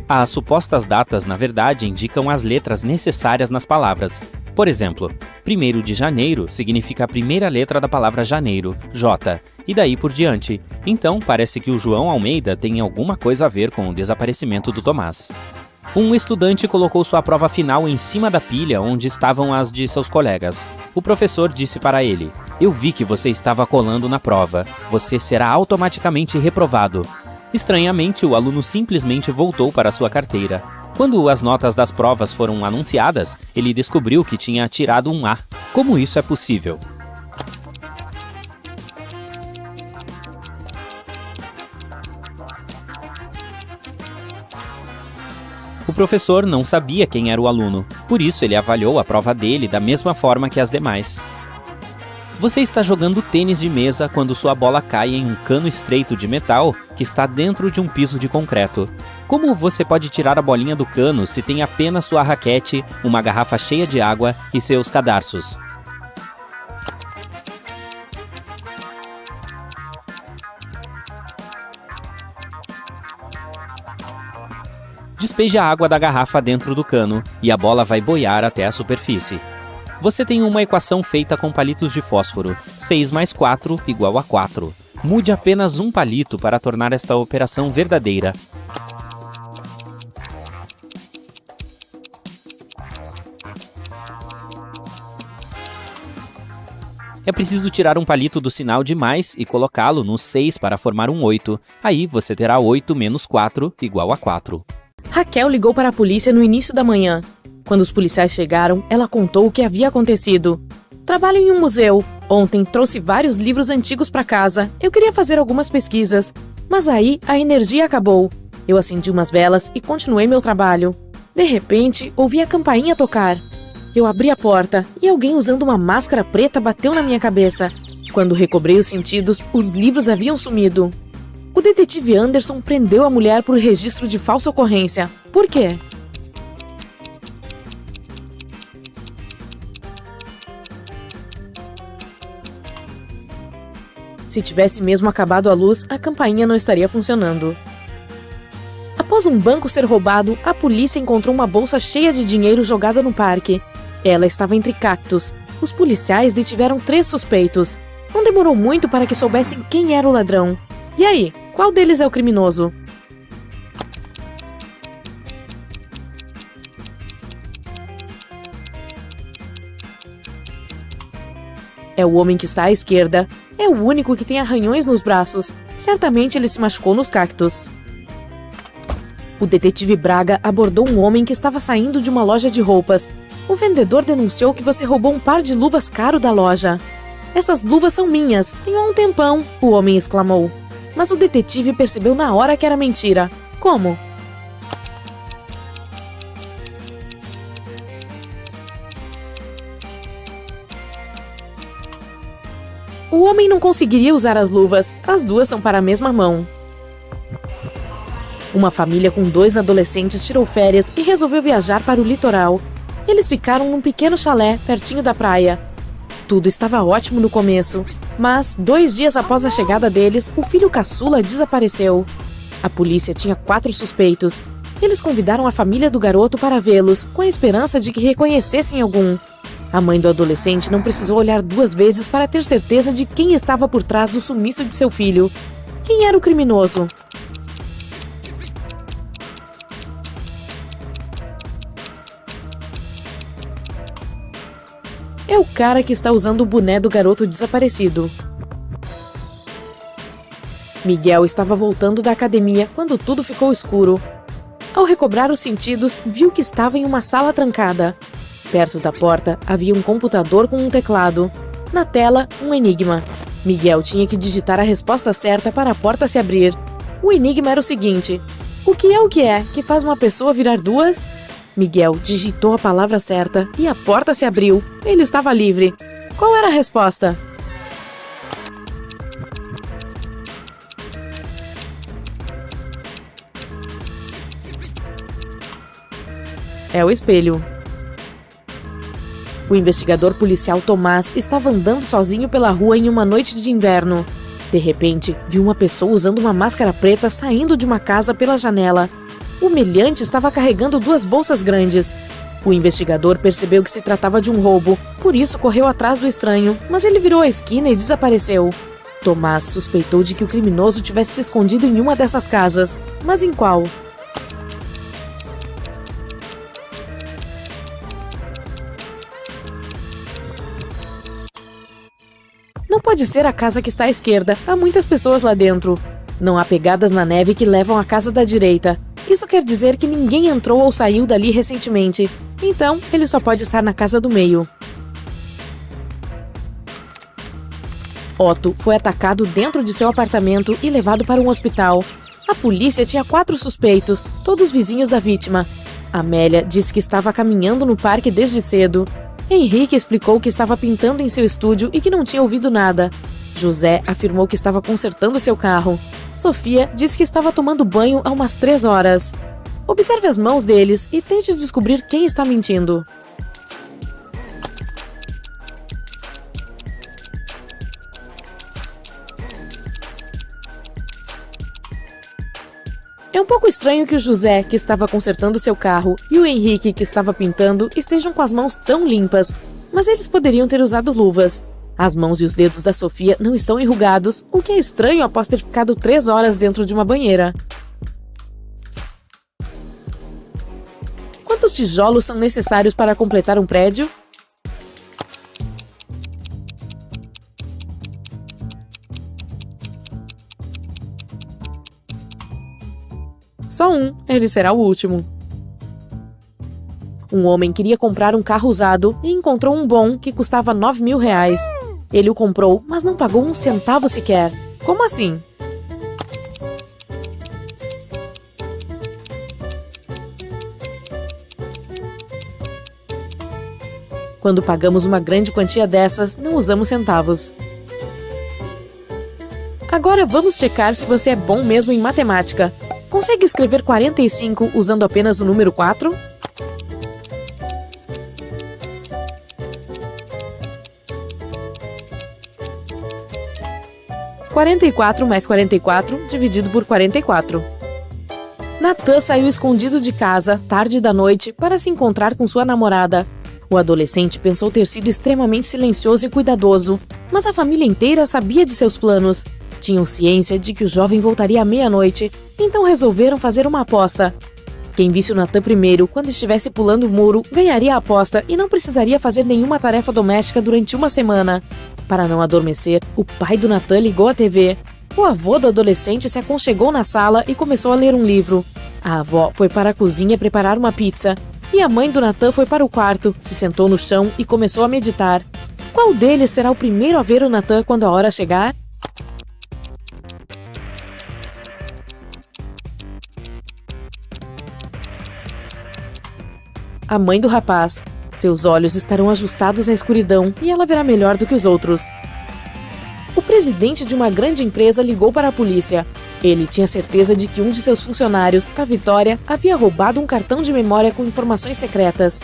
As supostas datas, na verdade, indicam as letras necessárias nas palavras. Por exemplo, 1º de janeiro significa a primeira letra da palavra janeiro, J, e daí por diante. Então, parece que o João Almeida tem alguma coisa a ver com o desaparecimento do Tomás. Um estudante colocou sua prova final em cima da pilha onde estavam as de seus colegas. O professor disse para ele: "Eu vi que você estava colando na prova. Você será automaticamente reprovado." Estranhamente, o aluno simplesmente voltou para sua carteira. Quando as notas das provas foram anunciadas, ele descobriu que tinha tirado um A. Como isso é possível? O professor não sabia quem era o aluno, por isso ele avaliou a prova dele da mesma forma que as demais. Você está jogando tênis de mesa quando sua bola cai em um cano estreito de metal que está dentro de um piso de concreto. Como você pode tirar a bolinha do cano se tem apenas sua raquete, uma garrafa cheia de água e seus cadarços? Despeje a água da garrafa dentro do cano e a bola vai boiar até a superfície. Você tem uma equação feita com palitos de fósforo. 6 mais 4 igual a 4. Mude apenas um palito para tornar esta operação verdadeira. É preciso tirar um palito do sinal de mais e colocá-lo no 6 para formar um 8. Aí você terá 8 menos 4 igual a 4. Raquel ligou para a polícia no início da manhã. Quando os policiais chegaram, ela contou o que havia acontecido. Trabalho em um museu. Ontem trouxe vários livros antigos para casa. Eu queria fazer algumas pesquisas, mas aí a energia acabou. Eu acendi umas velas e continuei meu trabalho. De repente, ouvi a campainha tocar. Eu abri a porta e alguém usando uma máscara preta bateu na minha cabeça. Quando recobrei os sentidos, os livros haviam sumido. O detetive Anderson prendeu a mulher por registro de falsa ocorrência. Por quê? Se tivesse mesmo acabado a luz, a campainha não estaria funcionando. Após um banco ser roubado, a polícia encontrou uma bolsa cheia de dinheiro jogada no parque. Ela estava entre cactos. Os policiais detiveram 3 suspeitos. Não demorou muito para que soubessem quem era o ladrão. E aí, qual deles é o criminoso? É o homem que está à esquerda. É o único que tem arranhões nos braços. Certamente ele se machucou nos cactos. O detetive Braga abordou um homem que estava saindo de uma loja de roupas. O vendedor denunciou que você roubou um par de luvas caro da loja. Essas luvas são minhas, tenho há um tempão, o homem exclamou. Mas o detetive percebeu na hora que era mentira. Como? O homem não conseguiria usar as luvas, as duas são para a mesma mão. Uma família com 2 adolescentes tirou férias e resolveu viajar para o litoral. Eles ficaram num pequeno chalé pertinho da praia. Tudo estava ótimo no começo, mas 2 dias após a chegada deles, o filho caçula desapareceu. A polícia tinha 4 suspeitos. Eles convidaram a família do garoto para vê-los, com a esperança de que reconhecessem algum. A mãe do adolescente não precisou olhar 2 vezes para ter certeza de quem estava por trás do sumiço de seu filho. Quem era o criminoso? É o cara que está usando o boné do garoto desaparecido. Miguel estava voltando da academia quando tudo ficou escuro. Ao recobrar os sentidos, viu que estava em uma sala trancada. Perto da porta havia um computador com um teclado. Na tela, um enigma. Miguel tinha que digitar a resposta certa para a porta se abrir. O enigma era o seguinte: o que é que faz uma pessoa virar 2? Miguel digitou a palavra certa e a porta se abriu. Ele estava livre. Qual era a resposta? É o espelho. O investigador policial Tomás estava andando sozinho pela rua em uma noite de inverno. De repente, viu uma pessoa usando uma máscara preta saindo de uma casa pela janela. O meliante estava carregando 2 bolsas grandes. O investigador percebeu que se tratava de um roubo, por isso correu atrás do estranho, mas ele virou a esquina e desapareceu. Tomás suspeitou de que o criminoso tivesse se escondido em uma dessas casas, mas em qual? Não pode ser a casa que está à esquerda, há muitas pessoas lá dentro. Não há pegadas na neve que levam à casa da direita. Isso quer dizer que ninguém entrou ou saiu dali recentemente. Então, ele só pode estar na casa do meio. Otto foi atacado dentro de seu apartamento e levado para um hospital. A polícia tinha 4 suspeitos, todos vizinhos da vítima. Amélia disse que estava caminhando no parque desde cedo. Henrique explicou que estava pintando em seu estúdio e que não tinha ouvido nada. José afirmou que estava consertando seu carro. Sofia disse que estava tomando banho há umas 3 horas. Observe as mãos deles e tente descobrir quem está mentindo. É um pouco estranho que o José, que estava consertando seu carro, e o Henrique, que estava pintando, estejam com as mãos tão limpas, mas eles poderiam ter usado luvas. As mãos e os dedos da Sofia não estão enrugados, o que é estranho após ter ficado 3 horas dentro de uma banheira. Quantos tijolos são necessários para completar um prédio? Só um, ele será o último. Um homem queria comprar um carro usado e encontrou um bom que custava R$9.000. Ele o comprou, mas não pagou um centavo sequer. Como assim? Quando pagamos uma grande quantia dessas, não usamos centavos. Agora vamos checar se você é bom mesmo em matemática. Consegue escrever 45 usando apenas o número 4? 44 mais 44 dividido por 44. Natan saiu escondido de casa, tarde da noite, para se encontrar com sua namorada. O adolescente pensou ter sido extremamente silencioso e cuidadoso, mas a família inteira sabia de seus planos. Tinham ciência de que o jovem voltaria à meia-noite, então resolveram fazer uma aposta. Quem visse o Natan primeiro, quando estivesse pulando o muro, ganharia a aposta e não precisaria fazer nenhuma tarefa doméstica durante uma semana. Para não adormecer, o pai do Natan ligou a TV. O avô do adolescente se aconchegou na sala e começou a ler um livro. A avó foi para a cozinha preparar uma pizza. E a mãe do Natan foi para o quarto, se sentou no chão e começou a meditar. Qual deles será o primeiro a ver o Natan quando a hora chegar? A mãe do rapaz. Seus olhos estarão ajustados na escuridão e ela verá melhor do que os outros. O presidente de uma grande empresa ligou para a polícia. Ele tinha certeza de que um de seus funcionários, a Vitória, havia roubado um cartão de memória com informações secretas.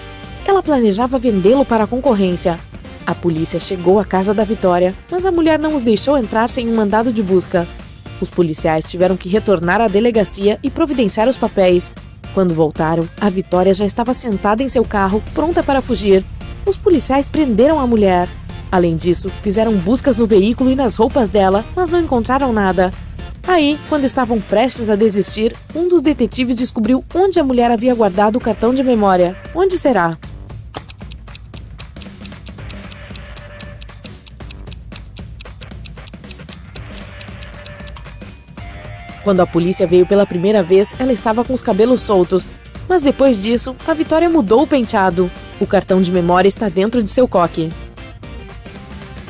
Ela planejava vendê-lo para a concorrência. A polícia chegou à casa da Vitória, mas a mulher não os deixou entrar sem um mandado de busca. Os policiais tiveram que retornar à delegacia e providenciar os papéis. Quando voltaram, a Vitória já estava sentada em seu carro, pronta para fugir. Os policiais prenderam a mulher. Além disso, fizeram buscas no veículo e nas roupas dela, mas não encontraram nada. Aí, quando estavam prestes a desistir, um dos detetives descobriu onde a mulher havia guardado o cartão de memória. Onde será? Quando a polícia veio pela primeira vez, ela estava com os cabelos soltos. Mas depois disso, a Vitória mudou o penteado. O cartão de memória está dentro de seu coque.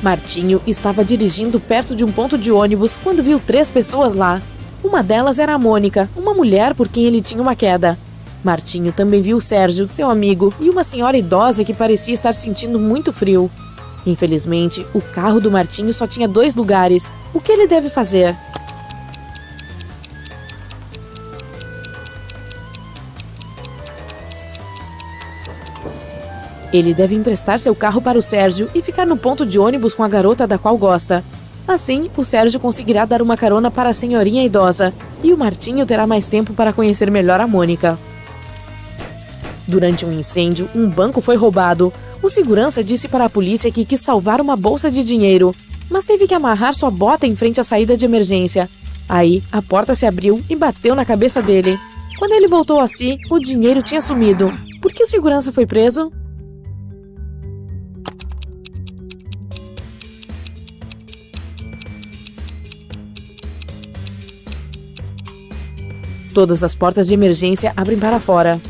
Martinho estava dirigindo perto de um ponto de ônibus quando viu 3 pessoas lá. Uma delas era a Mônica, uma mulher por quem ele tinha uma queda. Martinho também viu o Sérgio, seu amigo, e uma senhora idosa que parecia estar sentindo muito frio. Infelizmente, o carro do Martinho só tinha 2 lugares. O que ele deve fazer? Ele deve emprestar seu carro para o Sérgio e ficar no ponto de ônibus com a garota da qual gosta. Assim, o Sérgio conseguirá dar uma carona para a senhorinha idosa e o Martinho terá mais tempo para conhecer melhor a Mônica. Durante um incêndio, um banco foi roubado. O segurança disse para a polícia que quis salvar uma bolsa de dinheiro, mas teve que amarrar sua bota em frente à saída de emergência. Aí, a porta se abriu e bateu na cabeça dele. Quando ele voltou a si, o dinheiro tinha sumido. Por que o segurança foi preso? Todas as portas de emergência abrem para fora.